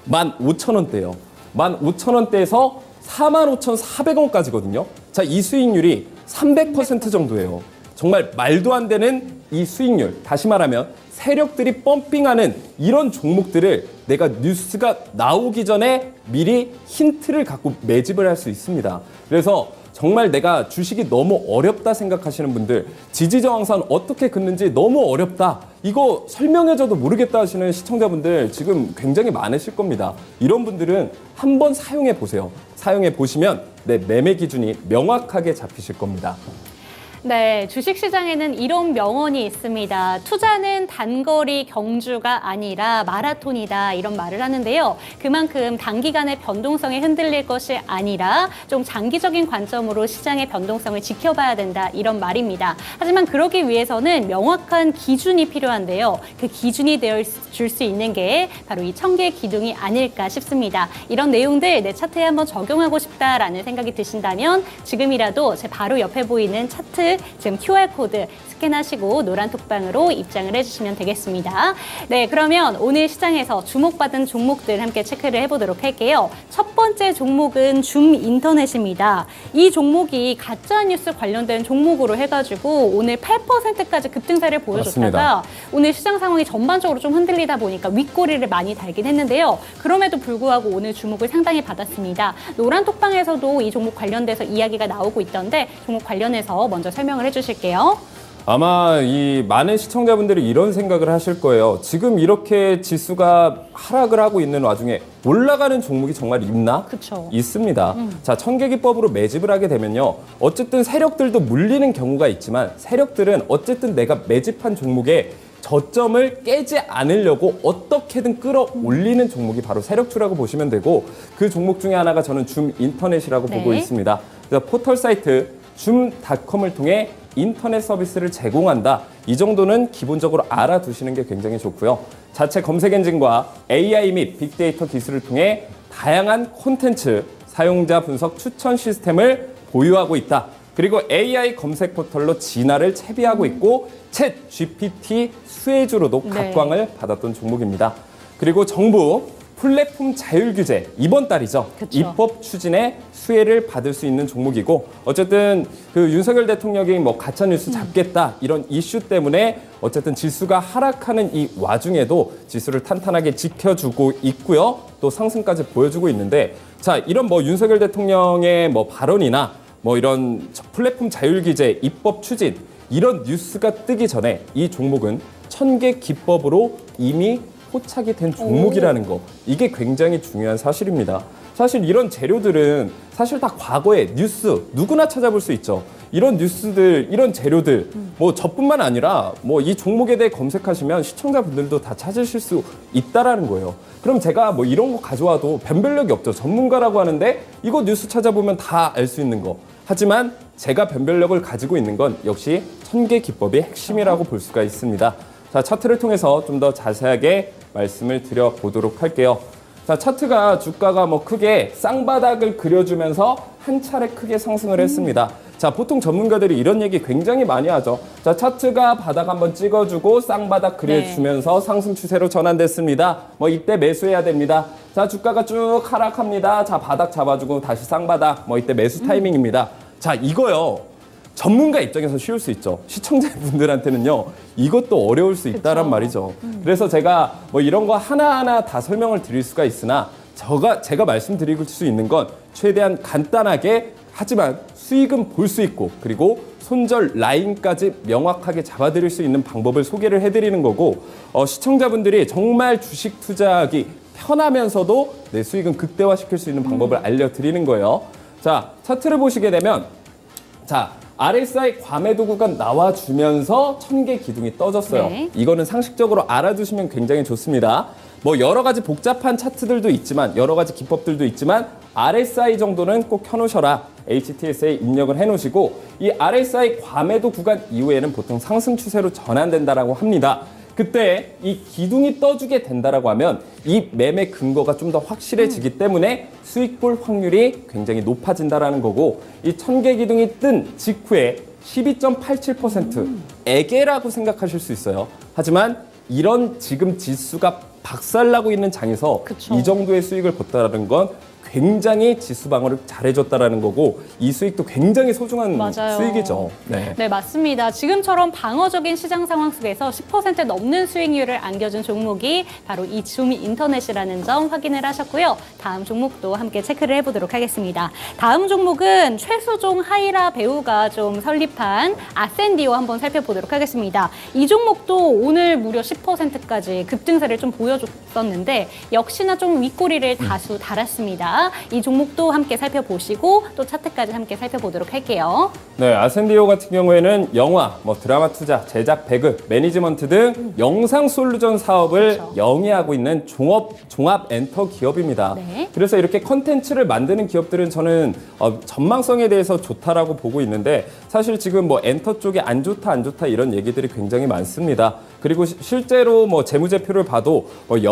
15,000원대예요. 15,000원대에서 45,400원까지거든요. 자, 이 수익률이 300% 정도예요. 정말 말도 안 되는 이 수익률, 다시 말하면 세력들이 펌핑하는 이런 종목들을 내가 뉴스가 나오기 전에 미리 힌트를 갖고 매집을 할 수 있습니다. 그래서 정말 내가 주식이 너무 어렵다 생각하시는 분들, 지지저항선 어떻게 긋는지 너무 어렵다, 이거 설명해줘도 모르겠다 하시는 시청자분들 지금 굉장히 많으실 겁니다. 이런 분들은 한번 사용해 보세요. 사용해 보시면 내 매매 기준이 명확하게 잡히실 겁니다. 네, 주식시장에는 이런 명언이 있습니다. 투자는 단거리 경주가 아니라 마라톤이다, 이런 말을 하는데요. 그만큼 단기간의 변동성에 흔들릴 것이 아니라 좀 장기적인 관점으로 시장의 변동성을 지켜봐야 된다, 이런 말입니다. 하지만 그러기 위해서는 명확한 기준이 필요한데요. 그 기준이 되어 줄 수 있는 게 바로 이 천개 기둥이 아닐까 싶습니다. 이런 내용들 내 차트에 한번 적용하고 싶다라는 생각이 드신다면 지금이라도 제 바로 옆에 보이는 차트 지금 QR코드 스캔하시고 노란 톡방으로 입장을 해주시면 되겠습니다. 네, 그러면 오늘 시장에서 주목받은 종목들 함께 체크를 해보도록 할게요. 첫 번째 종목은 줌인터넷입니다. 이 종목이 가짜뉴스 관련된 종목으로 해가지고 오늘 8%까지 급등세를 보여줬다가 맞습니다. 오늘 시장 상황이 전반적으로 좀 흔들리다 보니까 윗꼬리를 많이 달긴 했는데요. 그럼에도 불구하고 오늘 주목을 상당히 받았습니다. 노란 톡방에서도 이 종목 관련돼서 이야기가 나오고 있던데 종목 관련해서 먼저 설명을 해주실게요. 아마 이 많은 시청자분들이 이런 생각을 하실 거예요. 지금 이렇게 지수가 하락을 하고 있는 와중에 올라가는 종목이 정말 있나? 그쵸. 있습니다. 자, 천계기법으로 매집을 하게 되면요, 어쨌든 세력들도 물리는 경우가 있지만 세력들은 어쨌든 내가 매집한 종목에 저점을 깨지 않으려고 어떻게든 끌어올리는 종목이 바로 세력주라고 보시면 되고, 그 종목 중에 하나가 저는 줌인터넷이라고 네. 보고 있습니다. 그래서 포털 사이트 줌닷컴을 통해 인터넷 서비스를 제공한다, 이 정도는 기본적으로 알아두시는 게 굉장히 좋고요. 자체 검색 엔진과 AI 및 빅데이터 기술을 통해 다양한 콘텐츠, 사용자 분석 추천 시스템을 보유하고 있다. 그리고 AI 검색 포털로 진화를 채비하고 있고 챗 GPT 수혜주로도 네. 각광을 받았던 종목입니다. 그리고 정부 플랫폼 자율 규제 이번 달이죠. 그쵸. 입법 추진에 수혜를 받을 수 있는 종목이고, 어쨌든 그 윤석열 대통령이 뭐 가짜 뉴스 잡겠다 이런 이슈 때문에 어쨌든 지수가 하락하는 이 와중에도 지수를 탄탄하게 지켜주고 있고요. 또 상승까지 보여주고 있는데, 자, 이런 뭐 윤석열 대통령의 뭐 발언이나 뭐 이런 플랫폼 자율 규제 입법 추진 이런 뉴스가 뜨기 전에 이 종목은 천개 기법으로 이미 포착이 된 종목이라는 거, 이게 굉장히 중요한 사실입니다. 사실 이런 재료들은 사실 다 과거의 뉴스 누구나 찾아볼 수 있죠. 이런 뉴스들, 이런 재료들 뭐 저뿐만 아니라 뭐 이 종목에 대해 검색하시면 시청자분들도 다 찾으실 수 있다라는 거예요. 그럼 제가 뭐 이런 거 가져와도 변별력이 없죠. 전문가라고 하는데 이거 뉴스 찾아보면 다 알 수 있는 거. 하지만 제가 변별력을 가지고 있는 건 역시 천개 기법의 핵심이라고 볼 수가 있습니다. 자, 차트를 통해서 좀 더 자세하게 말씀을 드려보도록 할게요. 자, 차트가 주가가 뭐 크게 쌍바닥을 그려주면서 한 차례 크게 상승을 했습니다. 자, 보통 전문가들이 이런 얘기 굉장히 많이 하죠. 자, 차트가 바닥 한번 찍어주고 쌍바닥 그려주면서 상승 추세로 전환됐습니다. 뭐 이때 매수해야 됩니다. 자, 주가가 쭉 하락합니다. 자, 바닥 잡아주고 다시 쌍바닥. 뭐 이때 매수 타이밍입니다. 자, 이거요. 전문가 입장에서 쉬울 수 있죠. 시청자분들한테는요, 이것도 어려울 수 있다란 말이죠. 그래서 제가 뭐 이런 거 하나하나 다 설명을 드릴 수가 있으나 제가 말씀드릴 수 있는 건 최대한 간단하게 하지만 수익은 볼 수 있고 그리고 손절 라인까지 명확하게 잡아드릴 수 있는 방법을 소개를 해드리는 거고 시청자분들이 정말 주식 투자하기 편하면서도 내 수익은 극대화시킬 수 있는 방법을 알려드리는 거예요. 자, 차트를 보시게 되면 자, RSI 과매도 구간 나와주면서 1000개 기둥이 떠졌어요. 네. 이거는 상식적으로 알아두시면 굉장히 좋습니다. 뭐 여러 가지 복잡한 차트들도 있지만 여러 가지 기법들도 있지만 RSI 정도는 꼭 켜놓으셔라. HTS에 입력을 해놓으시고 이 RSI 과매도 구간 이후에는 보통 상승 추세로 전환된다라고 합니다. 그때 이 기둥이 떠주게 된다라고 하면 이 매매 근거가 좀 더 확실해지기 때문에 수익 볼 확률이 굉장히 높아진다라는 거고 이 1000개 기둥이 뜬 직후에 12.87% 애게라고 생각하실 수 있어요. 하지만 이런 지금 지수가 박살나고 있는 장에서 그쵸. 이 정도의 수익을 봤다는 건 굉장히 지수 방어를 잘해줬다라는 거고 이 수익도 굉장히 소중한 맞아요. 수익이죠. 네. 네, 맞습니다. 지금처럼 방어적인 시장 상황 속에서 10% 넘는 수익률을 안겨준 종목이 바로 이 줌 인터넷이라는 점 확인을 하셨고요. 다음 종목도 함께 체크를 해보도록 하겠습니다. 다음 종목은 최수종 하이라 배우가 좀 설립한 아센디오 한번 살펴보도록 하겠습니다. 이 종목도 오늘 무려 10%까지 급등세를 좀 보여줬었는데 역시나 좀 윗꼬리를 다수 달았습니다. 이 종목도 함께 살펴보시고 또 차트까지 함께 살펴보도록 할게요. 네, 아센디오 같은 경우에는 영화, 뭐 드라마 투자, 제작 배급, 매니지먼트 등 영상 솔루션 사업을 그렇죠. 영위하고 있는 종합 엔터 기업입니다. 네. 그래서 이렇게 컨텐츠를 만드는 기업들은 저는 전망성에 대해서 좋다라고 보고 있는데 사실 지금 뭐 엔터 쪽에 안 좋다 이런 얘기들이 굉장히 많습니다. 그리고 실제로 뭐 재무제표를 봐도 뭐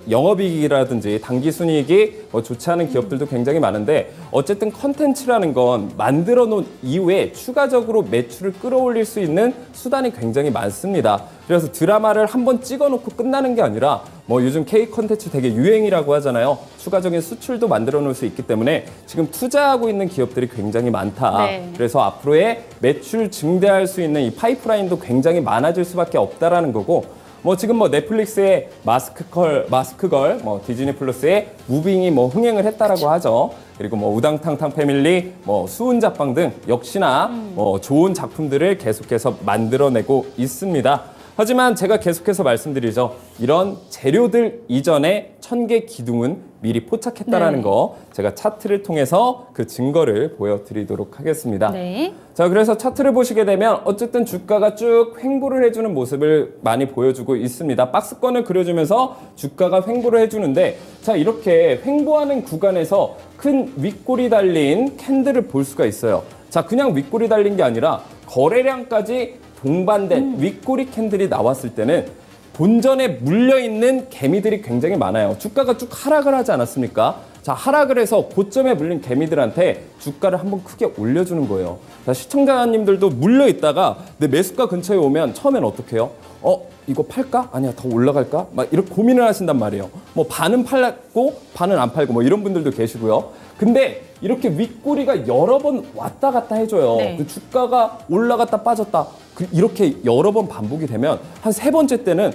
영업이익이라든지 당기순이익이 뭐 좋지 않은 기업들도 굉장히 많은데 어쨌든 컨텐츠라는 건 만들어 놓은 이후에 추가적으로 매출을 끌어올릴 수 있는 수단이 굉장히 많습니다. 그래서 드라마를 한번 찍어놓고 끝나는 게 아니라 뭐 요즘 K 컨텐츠 되게 유행이라고 하잖아요. 추가적인 수출도 만들어 놓을 수 있기 때문에 지금 투자하고 있는 기업들이 굉장히 많다. 네. 그래서 앞으로의 매출 증대할 수 있는 이 파이프라인도 굉장히 많아질 수밖에 없다라는 거고 뭐 지금 뭐 넷플릭스의 마스크걸, 뭐 디즈니 플러스의 무빙이 뭐 흥행을 했다라고 하죠. 그리고 뭐 우당탕탕 패밀리, 뭐 수은자빵 등 역시나 뭐 좋은 작품들을 계속해서 만들어내고 있습니다. 하지만 제가 계속해서 말씀드리죠. 이런 재료들 이전에 1000개 기둥은 미리 포착했다라는 네. 거 제가 차트를 통해서 그 증거를 보여드리도록 하겠습니다. 네. 자, 그래서 차트를 보시게 되면 어쨌든 주가가 쭉 횡보를 해주는 모습을 많이 보여주고 있습니다. 박스권을 그려주면서 주가가 횡보를 해주는데 자, 이렇게 횡보하는 구간에서 큰 윗골이 달린 캔들을 볼 수가 있어요. 자, 그냥 윗골이 달린 게 아니라 거래량까지 동반된 윗꼬리 캔들이 나왔을 때는 본전에 물려있는 개미들이 굉장히 많아요. 주가가 쭉 하락을 하지 않았습니까? 자, 하락을 해서 고점에 물린 개미들한테 주가를 한번 크게 올려주는 거예요. 자, 시청자님들도 물려있다가 내 매수가 근처에 오면 처음엔 어떻게 해요? 이거 팔까? 아니야, 더 올라갈까? 막 이렇게 고민을 하신단 말이에요. 뭐 반은 팔고 반은 안 팔고 뭐 이런 분들도 계시고요. 근데 이렇게 윗꼬리가 여러 번 왔다 갔다 해줘요. 네. 그 주가가 올라갔다 빠졌다. 이렇게 여러 번 반복이 되면 한 3번째 때는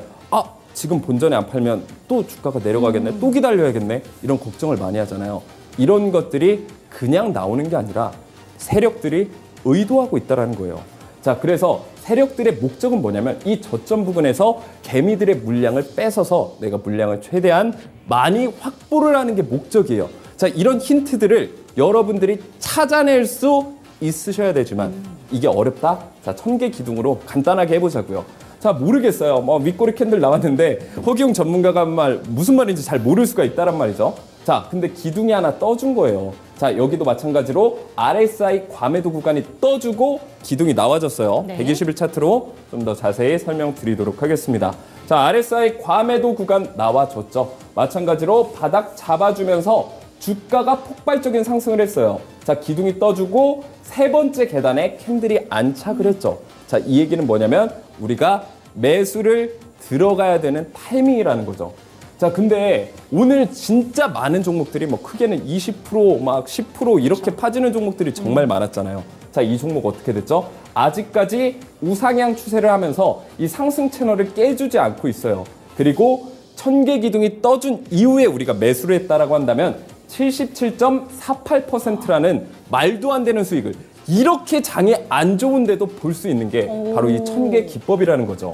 지금 본전에 안 팔면 또 주가가 내려가겠네. 또 기다려야겠네. 이런 걱정을 많이 하잖아요. 이런 것들이 그냥 나오는 게 아니라 세력들이 의도하고 있다는 거예요. 자, 그래서 세력들의 목적은 뭐냐면 이 저점 부분에서 개미들의 물량을 뺏어서 내가 물량을 최대한 많이 확보를 하는 게 목적이에요. 자, 이런 힌트들을 여러분들이 찾아낼 수 있으셔야 되지만 이게 어렵다? 자, 1000개 기둥으로 간단하게 해보자고요. 자, 모르겠어요. 뭐 윗꼬리 캔들 나왔는데 허기용 전문가가 한 말 무슨 말인지 잘 모를 수가 있다란 말이죠. 자, 근데 기둥이 하나 떠준 거예요. 자, 여기도 마찬가지로 RSI 과매도 구간이 떠주고 기둥이 나와졌어요. 네. 120일 차트로 좀 더 자세히 설명드리도록 하겠습니다. 자, RSI 과매도 구간 나와줬죠. 마찬가지로 바닥 잡아주면서 주가가 폭발적인 상승을 했어요. 자, 기둥이 떠주고 세 번째 계단에 캔들이 안착을 했죠. 자, 이 얘기는 뭐냐면 우리가 매수를 들어가야 되는 타이밍이라는 거죠. 자, 근데 오늘 진짜 많은 종목들이 뭐 크게는 20%, 막 10% 이렇게 빠지는 종목들이 정말 많았잖아요. 자, 이 종목 어떻게 됐죠? 아직까지 우상향 추세를 하면서 이 상승 채널을 깨주지 않고 있어요. 그리고 1000개 기둥이 떠준 이후에 우리가 매수를 했다라고 한다면 77.48%라는 말도 안 되는 수익을 이렇게 장이 안 좋은데도 볼 수 있는 게 바로 이 1000개 기법이라는 거죠.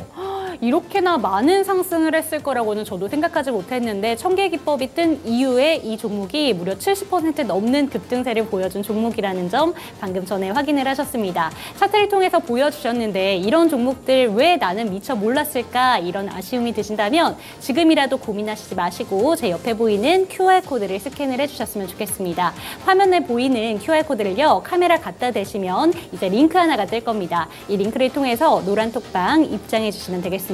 이렇게나 많은 상승을 했을 거라고는 저도 생각하지 못했는데 천개 기법이 뜬 이후에 이 종목이 무려 70% 넘는 급등세를 보여준 종목이라는 점 방금 전에 확인을 하셨습니다. 차트를 통해서 보여주셨는데 이런 종목들 왜 나는 미처 몰랐을까 이런 아쉬움이 드신다면 지금이라도 고민하시지 마시고 제 옆에 보이는 QR코드를 스캔을 해주셨으면 좋겠습니다. 화면에 보이는 QR코드를요 카메라 갖다 대시면 이제 링크 하나가 뜰 겁니다. 이 링크를 통해서 노란톡방 입장해 주시면 되겠습니다.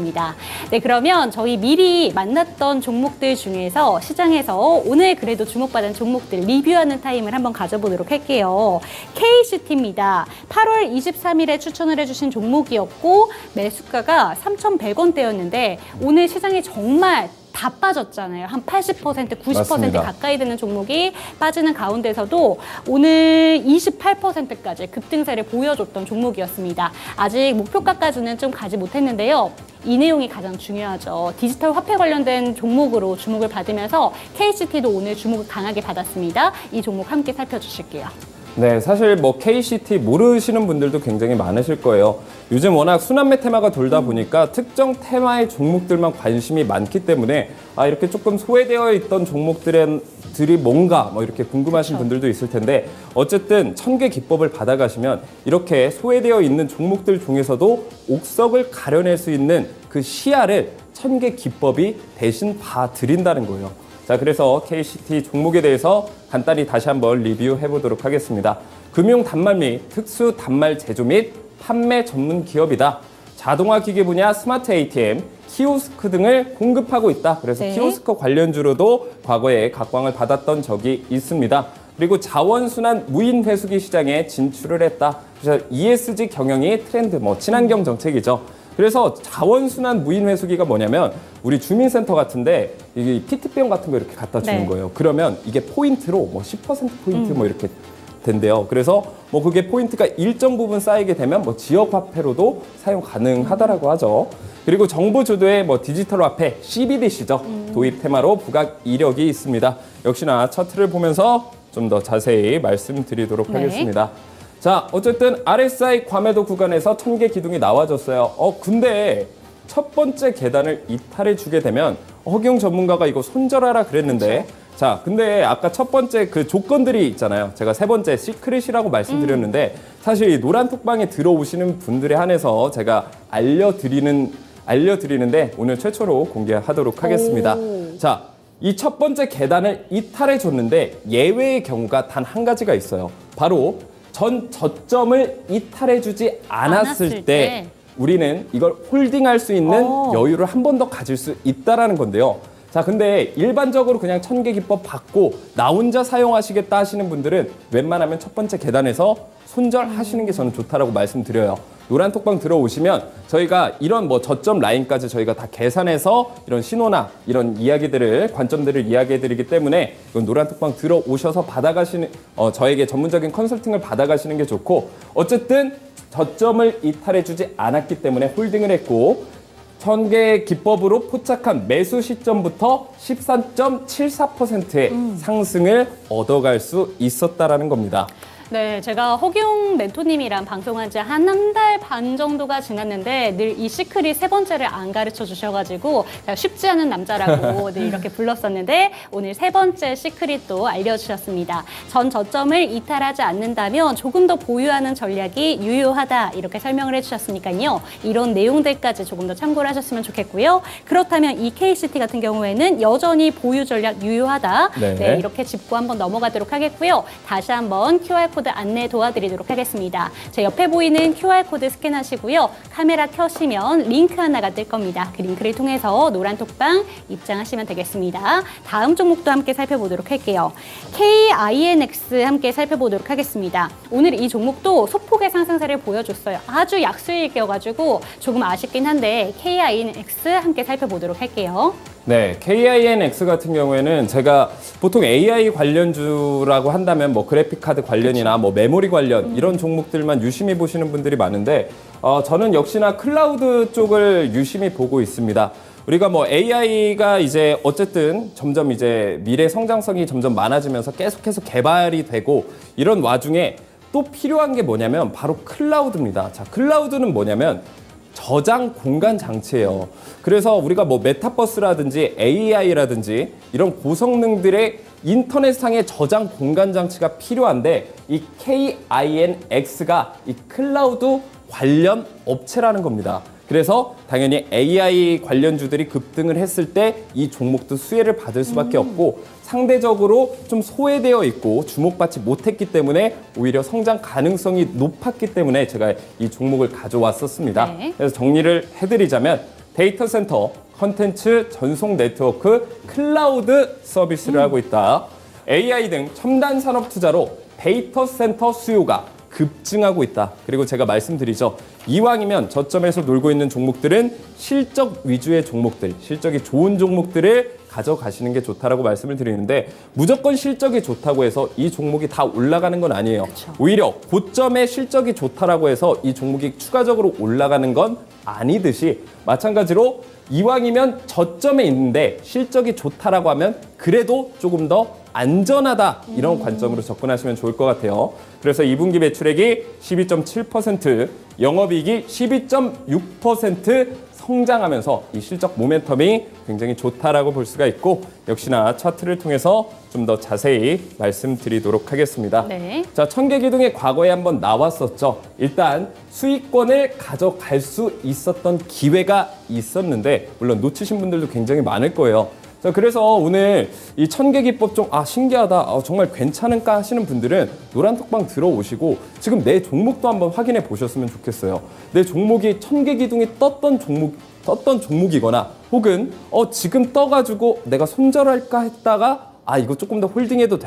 네, 그러면 저희 미리 만났던 종목들 중에서 시장에서 오늘 그래도 주목받은 종목들 리뷰하는 타임을 한번 가져보도록 할게요. KCT입니다. 8월 23일에 추천을 해주신 종목이었고 매수가가 3,100원대였는데 오늘 시장이 정말 다 빠졌잖아요. 한 80%, 90% 맞습니다. 가까이 되는 종목이 빠지는 가운데서도 오늘 28%까지 급등세를 보여줬던 종목이었습니다. 아직 목표가까지는 좀 가지 못했는데요. 이 내용이 가장 중요하죠. 디지털 화폐 관련된 종목으로 주목을 받으면서 KCT도 오늘 주목을 강하게 받았습니다. 이 종목 함께 살펴주실게요. 네, 사실 뭐 KCT 모르시는 분들도 굉장히 많으실 거예요. 요즘 워낙 순환매 테마가 돌다 보니까 특정 테마의 종목들만 관심이 많기 때문에 이렇게 조금 소외되어 있던 종목들이 뭔가 뭐 이렇게 궁금하신 분들도 있을 텐데 어쨌든 1000개 기법을 받아가시면 이렇게 소외되어 있는 종목들 중에서도 옥석을 가려낼 수 있는 그 시야를 1000개 기법이 대신 봐드린다는 거예요. 자, 그래서 KCT 종목에 대해서 간단히 다시 한번 리뷰해 보도록 하겠습니다. 금융 단말 및 특수 단말 제조 및 판매 전문 기업이다. 자동화 기기 분야 스마트 ATM, 키오스크 등을 공급하고 있다. 그래서 네. 키오스크 관련주로도 과거에 각광을 받았던 적이 있습니다. 그리고 자원순환 무인 회수기 시장에 진출을 했다. 그래서 ESG 경영이 트렌드, 친환경 정책이죠. 그래서 자원순환 무인 회수기가 뭐냐면 우리 주민센터 같은데 이 PT병 같은 거 이렇게 갖다 주는 네. 거예요. 그러면 이게 포인트로 10% 포인트 이렇게 된대요. 그래서 그게 포인트가 일정 부분 쌓이게 되면 지역 화폐로도 사용 가능하다라고 하죠. 그리고 정부 주도의 디지털 화폐 CBDC죠. 도입 테마로 부각 이력이 있습니다. 역시나 차트를 보면서 좀 더 자세히 말씀드리도록 네. 하겠습니다. 자, 어쨌든 RSI 과매도 구간에서 1000개 기둥이 나와줬어요. 근데 첫 번째 계단을 이탈해 주게 되면 허경 전문가가 이거 손절하라 그랬는데 그렇죠. 자, 근데 아까 첫 번째 그 조건들이 있잖아요. 제가 세 번째 시크릿이라고 말씀드렸는데 사실 이 노란 톡방에 들어오시는 분들에 한해서 제가 알려드리는데 오늘 최초로 공개하도록 하겠습니다. 자, 이 첫 번째 계단을 이탈해 줬는데 예외의 경우가 단 한 가지가 있어요. 바로 전 저점을 이탈해주지 않았을 때 우리는 이걸 홀딩할 수 있는 여유를 한 번 더 가질 수 있다라는 건데요. 자, 근데 일반적으로 그냥 1000개 기법 받고 나 혼자 사용하시겠다 하시는 분들은 웬만하면 첫 번째 계단에서 손절하시는 게 저는 좋다라고 말씀드려요. 노란 톡방 들어오시면 저희가 이런 저점 라인까지 저희가 다 계산해서 이런 신호나 이런 이야기들을 관점들을 이야기해드리기 때문에 이건 노란 톡방 들어오셔서 받아가시는 저에게 전문적인 컨설팅을 받아가시는 게 좋고 어쨌든 저점을 이탈해주지 않았기 때문에 홀딩을 했고 1000개 기법으로 포착한 매수 시점부터 13.74%의 상승을 얻어갈 수 있었다라는 겁니다. 네, 제가 허경 멘토님이랑 방송한 지 한 달 반 정도가 지났는데 늘 이 시크릿 세 번째를 안 가르쳐 주셔가지고 제가 쉽지 않은 남자라고 늘 이렇게 불렀었는데 오늘 세 번째 시크릿도 알려주셨습니다. 전 저점을 이탈하지 않는다면 조금 더 보유하는 전략이 유효하다 이렇게 설명을 해주셨으니까요. 이런 내용들까지 조금 더 참고를 하셨으면 좋겠고요. 그렇다면 이 KCT 같은 경우에는 여전히 보유 전략 유효하다. 네. 네, 이렇게 짚고 한번 넘어가도록 하겠고요. 다시 한번 QR QR코드 안내 도와드리도록 하겠습니다. 제 옆에 보이는 QR코드 스캔하시고요. 카메라 켜시면 링크 하나가 뜰 겁니다. 그 링크를 통해서 노란톡방 입장하시면 되겠습니다. 다음 종목도 함께 살펴보도록 할게요. KINX 함께 살펴보도록 하겠습니다. 오늘 이 종목도 소폭의 상승세를 보여줬어요. 아주 약수익이어가지고 조금 아쉽긴 한데 KINX 함께 살펴보도록 할게요. 네, KINX 같은 경우에는 제가 보통 AI 관련주라고 한다면 뭐 그래픽 카드 관련이나 뭐 메모리 관련 이런 종목들만 유심히 보시는 분들이 많은데 저는 역시나 클라우드 쪽을 유심히 보고 있습니다. 우리가 뭐 AI가 이제 어쨌든 점점 이제 미래 성장성이 점점 많아지면서 계속해서 개발이 되고 이런 와중에 또 필요한 게 뭐냐면 바로 클라우드입니다. 자, 클라우드는 뭐냐면 저장 공간 장치예요. 그래서 우리가 뭐 메타버스라든지 AI라든지 이런 고성능들의 인터넷상의 저장 공간 장치가 필요한데 이 KINX가 이 클라우드 관련 업체라는 겁니다. 그래서 당연히 AI 관련주들이 급등을 했을 때 이 종목도 수혜를 받을 수밖에 없고 상대적으로 좀 소외되어 있고 주목받지 못했기 때문에 오히려 성장 가능성이 높았기 때문에 제가 이 종목을 가져왔었습니다. 네. 그래서 정리를 해드리자면 데이터 센터, 컨텐츠, 전송 네트워크, 클라우드 서비스를 하고 있다. AI 등 첨단 산업 투자로 데이터 센터 수요가 급증하고 있다. 그리고 제가 말씀드리죠. 이왕이면 저점에서 놀고 있는 종목들은 실적 위주의 종목들, 실적이 좋은 종목들을 가져가시는 게 좋다라고 말씀을 드리는데 무조건 실적이 좋다고 해서 이 종목이 다 올라가는 건 아니에요. 오히려 고점에 실적이 좋다라고 해서 이 종목이 추가적으로 올라가는 건 아니듯이 마찬가지로 이왕이면 저점에 있는데 실적이 좋다라고 하면 그래도 조금 더 안전하다 이런 관점으로 접근하시면 좋을 것 같아요. 그래서 2분기 매출액이 12.7%, 영업이익이 12.6% 성장하면서 이 실적 모멘텀이 굉장히 좋다라고 볼 수가 있고 역시나 차트를 통해서 좀 더 자세히 말씀드리도록 하겠습니다. 네. 자, 천계기둥이 과거에 한번 나왔었죠. 일단 수익권을 가져갈 수 있었던 기회가 있었는데 물론 놓치신 분들도 굉장히 많을 거예요. 자, 그래서 오늘 이 천계기법 좀 신기하다, 정말 괜찮은가 하시는 분들은 노란톡방 들어오시고 지금 내 종목도 한번 확인해 보셨으면 좋겠어요. 내 종목이 천계기둥이 떴던 종목이거나 혹은 지금 떠가지고 내가 손절할까 했다가 이거 조금 더 홀딩해도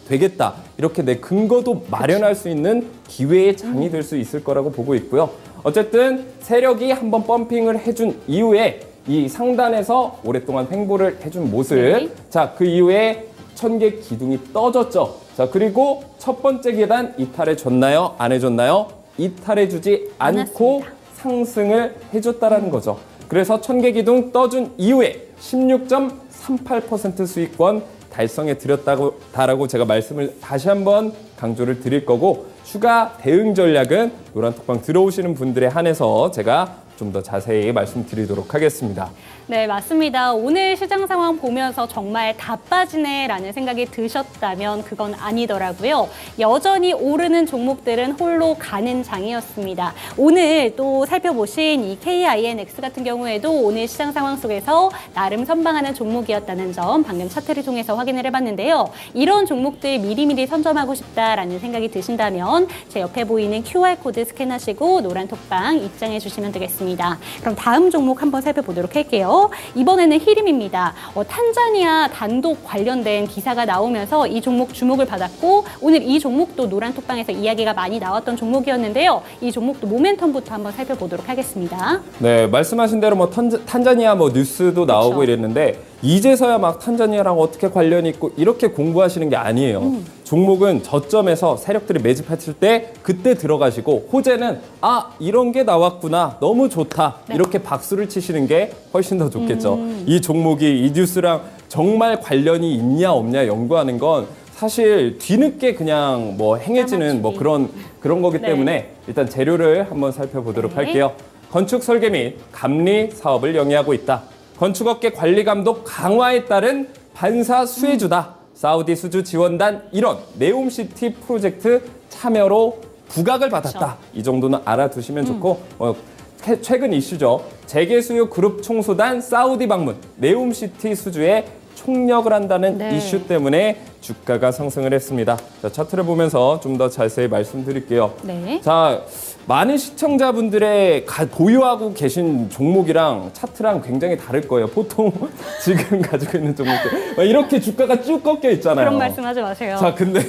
되겠다 이렇게 내 근거도 마련할 수 있는 기회의 장이 될 수 있을 거라고 보고 있고요. 어쨌든 세력이 한번 펌핑을 해준 이후에 이 상단에서 오랫동안 횡보를 해준 모습. 네. 자, 그 이후에 천개 기둥이 떠졌죠. 자, 그리고 첫 번째 계단 이탈해 줬나요? 안 해줬나요? 이탈해 주지 않고 상승을 해줬다라는 거죠. 그래서 천개 기둥 떠준 이후에 16.38% 수익권 달성해 드렸다고 제가 말씀을 다시 한번 강조를 드릴 거고 추가 대응 전략은 노란톡방 들어오시는 분들에 한해서 제가 좀 더 자세히 말씀드리도록 하겠습니다. 네, 맞습니다. 오늘 시장 상황 보면서 정말 다 빠지네라는 생각이 드셨다면 그건 아니더라고요. 여전히 오르는 종목들은 홀로 가는 장이었습니다. 오늘 또 살펴보신 이 KINX 같은 경우에도 오늘 시장 상황 속에서 나름 선방하는 종목이었다는 점 방금 차트를 통해서 확인을 해봤는데요. 이런 종목들 미리미리 선점하고 싶다라는 생각이 드신다면 제 옆에 보이는 QR코드 스캔하시고 노란톡방 입장해 주시면 되겠습니다. 그럼 다음 종목 한번 살펴보도록 할게요. 이번에는 히림입니다. 탄자니아 단독 관련된 기사가 나오면서 이 종목 주목을 받았고 오늘 이 종목도 노란톡방에서 이야기가 많이 나왔던 종목이었는데요. 이 종목도 모멘텀부터 한번 살펴보도록 하겠습니다. 네, 말씀하신 대로 뭐 탄자니아 뭐 뉴스도 나오고 그렇죠. 이랬는데 이제서야 막 탄자니아랑 어떻게 관련이 있고 이렇게 공부하시는 게 아니에요. 종목은 저점에서 세력들이 매집했을 때 그때 들어가시고 호재는 이런 게 나왔구나 너무 좋다 이렇게 박수를 치시는 게 훨씬 더 좋겠죠. 이 종목이 이 뉴스랑 정말 관련이 있냐 없냐 연구하는 건 사실 뒤늦게 그냥 뭐 행해지는 뭐 그런 거기 때문에 일단 재료를 한번 살펴보도록 할게요. 건축 설계 및 감리 사업을 영위하고 있다. 건축업계 관리 감독 강화에 따른 반사 수혜주다. 사우디 수주 지원단 일원 네옴시티 프로젝트 참여로 부각을 받았다. 이 정도는 알아두시면 좋고 최근 이슈죠. 재계수요 그룹 총수단 사우디 방문 네옴시티 수주에 총력을 한다는 네. 이슈 때문에 주가가 상승을 했습니다. 자, 차트를 보면서 좀 더 자세히 말씀드릴게요. 네. 자, 많은 시청자분들의 보유하고 계신 종목이랑 차트랑 굉장히 다를 거예요. 보통 지금 가지고 있는 종목들 이렇게 주가가 쭉 꺾여 있잖아요. 그런 말씀하지 마세요. 자, 근데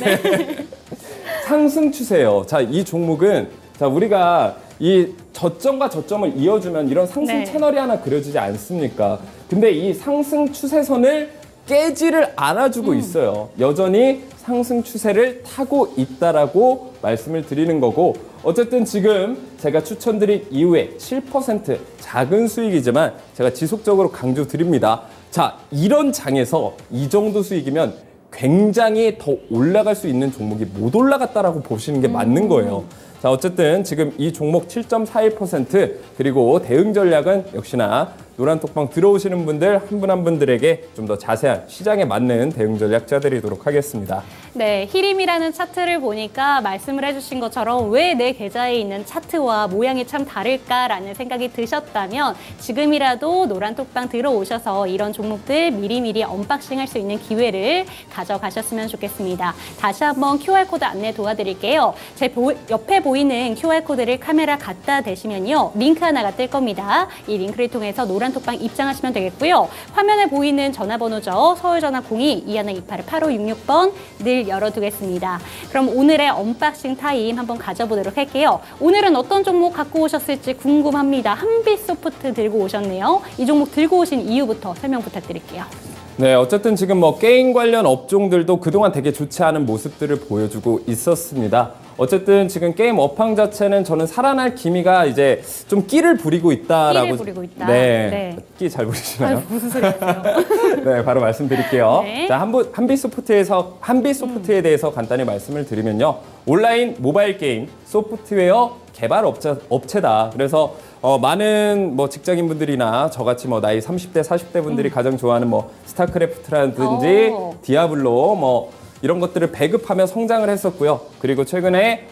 상승 추세예요. 자, 이 종목은 자, 우리가 이 저점과 저점을 이어주면 이런 상승 네. 채널이 하나 그려지지 않습니까? 근데 이 상승 추세선을 깨지를 않아주고 있어요. 여전히 상승 추세를 타고 있다라고 말씀을 드리는 거고, 어쨌든 지금 제가 추천드린 이후에 7% 작은 수익이지만 제가 지속적으로 강조 드립니다. 자, 이런 장에서 이 정도 수익이면 굉장히 더 올라갈 수 있는 종목이 못 올라갔다라고 보시는 게 맞는 거예요. 자, 어쨌든 지금 이 종목 7.41% 그리고 대응 전략은 역시나 노란톡방 들어오시는 분들 한 분 한 분들에게 좀 더 자세한 시장에 맞는 대응 전략 짜드리도록 하겠습니다. 네, 히림이라는 차트를 보니까 말씀을 해주신 것처럼 왜 내 계좌에 있는 차트와 모양이 참 다를까라는 생각이 드셨다면 지금이라도 노란톡방 들어오셔서 이런 종목들 미리미리 언박싱할 수 있는 기회를 가져가셨으면 좋겠습니다. 다시 한번 QR코드 안내 도와드릴게요. 제 옆에 보이는 QR코드를 카메라 갖다 대시면요. 링크 하나가 뜰 겁니다. 이 링크를 통해서 노란톡방 입장하시면 되겠고요. 화면에 보이는 전화번호죠. 서울전화 02-2128-8566번 늘 열어두겠습니다. 그럼 오늘의 언박싱 타임 한번 가져보도록 할게요. 오늘은 어떤 종목 갖고 오셨을지 궁금합니다. 한빛소프트 들고 오셨네요. 이 종목 들고 오신 이유부터 설명 부탁드릴게요. 네, 어쨌든 지금 뭐 게임 관련 업종들도 그동안 되게 좋지 않은 모습들을 보여주고 있었습니다. 어쨌든 지금 게임 업황 자체는 저는 살아날 기미가 이제 좀 끼를 부리고 있다라고. 끼를 부리고 있다. 네. 네. 끼 잘 부리시나요? 무슨 소리예요? 네, 바로 말씀드릴게요. 네. 자, 한빛소프트에 대해서 간단히 말씀을 드리면요. 온라인 모바일 게임 소프트웨어 개발 업체다. 그래서 많은 뭐 직장인분들이나 저같이 뭐 나이 30대, 40대 분들이 가장 좋아하는 뭐 스타크래프트라든지 오. 디아블로 뭐 이런 것들을 배급하며 성장을 했었고요. 그리고 최근에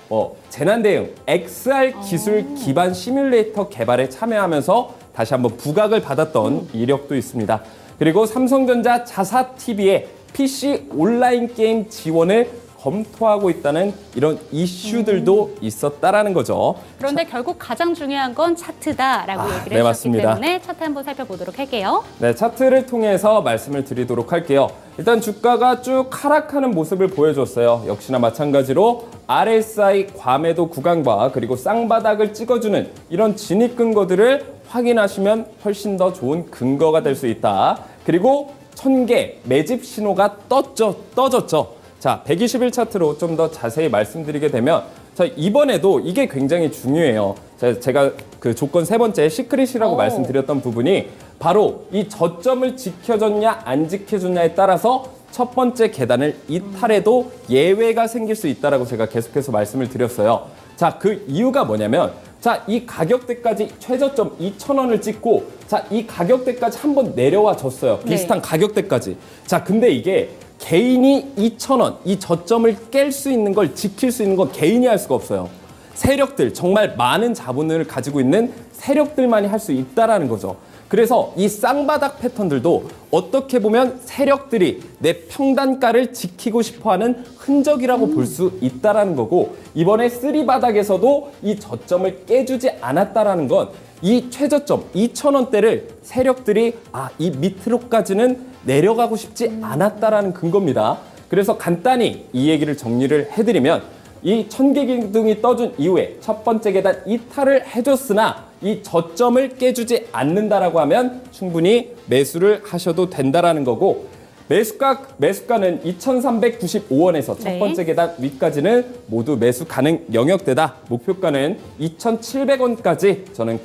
재난 대응 XR 기술 기반 시뮬레이터 개발에 참여하면서 다시 한번 부각을 받았던 이력도 있습니다. 그리고 삼성전자 자사TV에 PC 온라인 게임 지원을 검토하고 있다는 이런 이슈들도 있었다라는 거죠. 그런데 결국 가장 중요한 건 차트다라고 얘기를 네, 해주셨기 맞습니다. 때문에 차트 한번 살펴보도록 할게요. 네, 차트를 통해서 말씀을 드리도록 할게요. 일단 주가가 쭉 하락하는 모습을 보여줬어요. 역시나 마찬가지로 RSI 과매도 구간과 그리고 쌍바닥을 찍어주는 이런 진입 근거들을 확인하시면 훨씬 더 좋은 근거가 될 수 있다. 그리고 1000개 매집 신호가 떠졌죠. 자, 120일 차트로 좀 더 자세히 말씀드리게 되면 자, 이번에도 이게 굉장히 중요해요. 제가 그 조건 세 번째 시크릿이라고 말씀드렸던 부분이 바로 이 저점을 지켜줬냐 안 지켜줬냐에 따라서 첫 번째 계단을 이탈해도 예외가 생길 수 있다라고 제가 계속해서 말씀을 드렸어요. 자, 그 이유가 뭐냐면 자, 이 가격대까지 최저점 2,000원을 찍고 자, 이 가격대까지 한번 내려와 줬어요. 비슷한 가격대까지. 자, 근데 이게 개인이 2,000원, 이 저점을 깰 수 있는 걸 지킬 수 있는 건 개인이 할 수가 없어요. 세력들, 정말 많은 자본을 가지고 있는 세력들만이 할 수 있다라는 거죠. 그래서 이 쌍바닥 패턴들도 어떻게 보면 세력들이 내 평단가를 지키고 싶어하는 흔적이라고 볼 수 있다라는 거고, 이번에 쓰리바닥에서도 이 저점을 깨주지 않았다라는 건 이 최저점 2,000원대를 세력들이 이 밑으로까지는 내려가고 싶지 않았다라는 근거입니다. 그래서 간단히 이 얘기를 정리를 해드리면 이 1000개 기둥이 떠준 이후에 첫 번째 계단 이탈을 해줬으나 이 저점을 깨주지 않는다라고 하면 충분히 매수를 하셔도 된다라는 거고, 매수가는 2,395원에서 첫 번째 계단 위까지는 모두 매수 가능 영역대다. 목표가는 2,700원까지 저는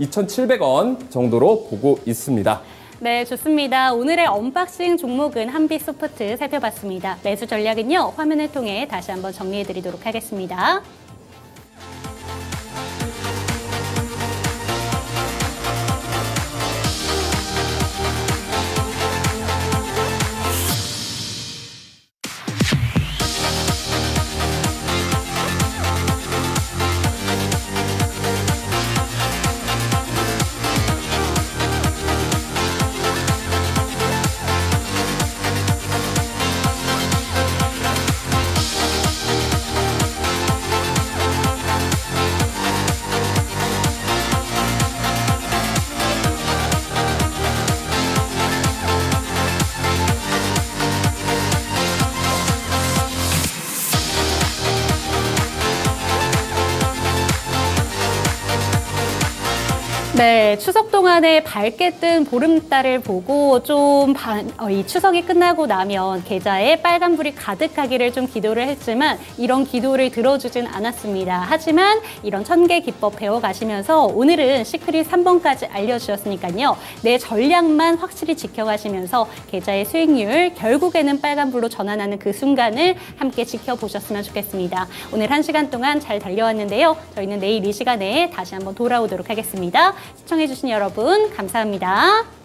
2,700원 정도로 보고 있습니다. 네, 좋습니다. 오늘의 언박싱 종목은 한빛소프트 살펴봤습니다. 매수 전략은요, 화면을 통해 다시 한번 정리해드리도록 하겠습니다. 네, 추석 동안에 밝게 뜬 보름달을 보고 이 추석이 끝나고 나면 계좌에 빨간불이 가득하기를 좀 기도를 했지만 이런 기도를 들어주진 않았습니다. 하지만 이런 천개 기법 배워가시면서 오늘은 시크릿 3번까지 알려주셨으니까요. 내 전략만 확실히 지켜가시면서 계좌의 수익률 결국에는 빨간불로 전환하는 그 순간을 함께 지켜보셨으면 좋겠습니다. 오늘 1시간 동안 잘 달려왔는데요. 저희는 내일 이 시간에 다시 한번 돌아오도록 하겠습니다. 시청해주신 여러분 감사합니다.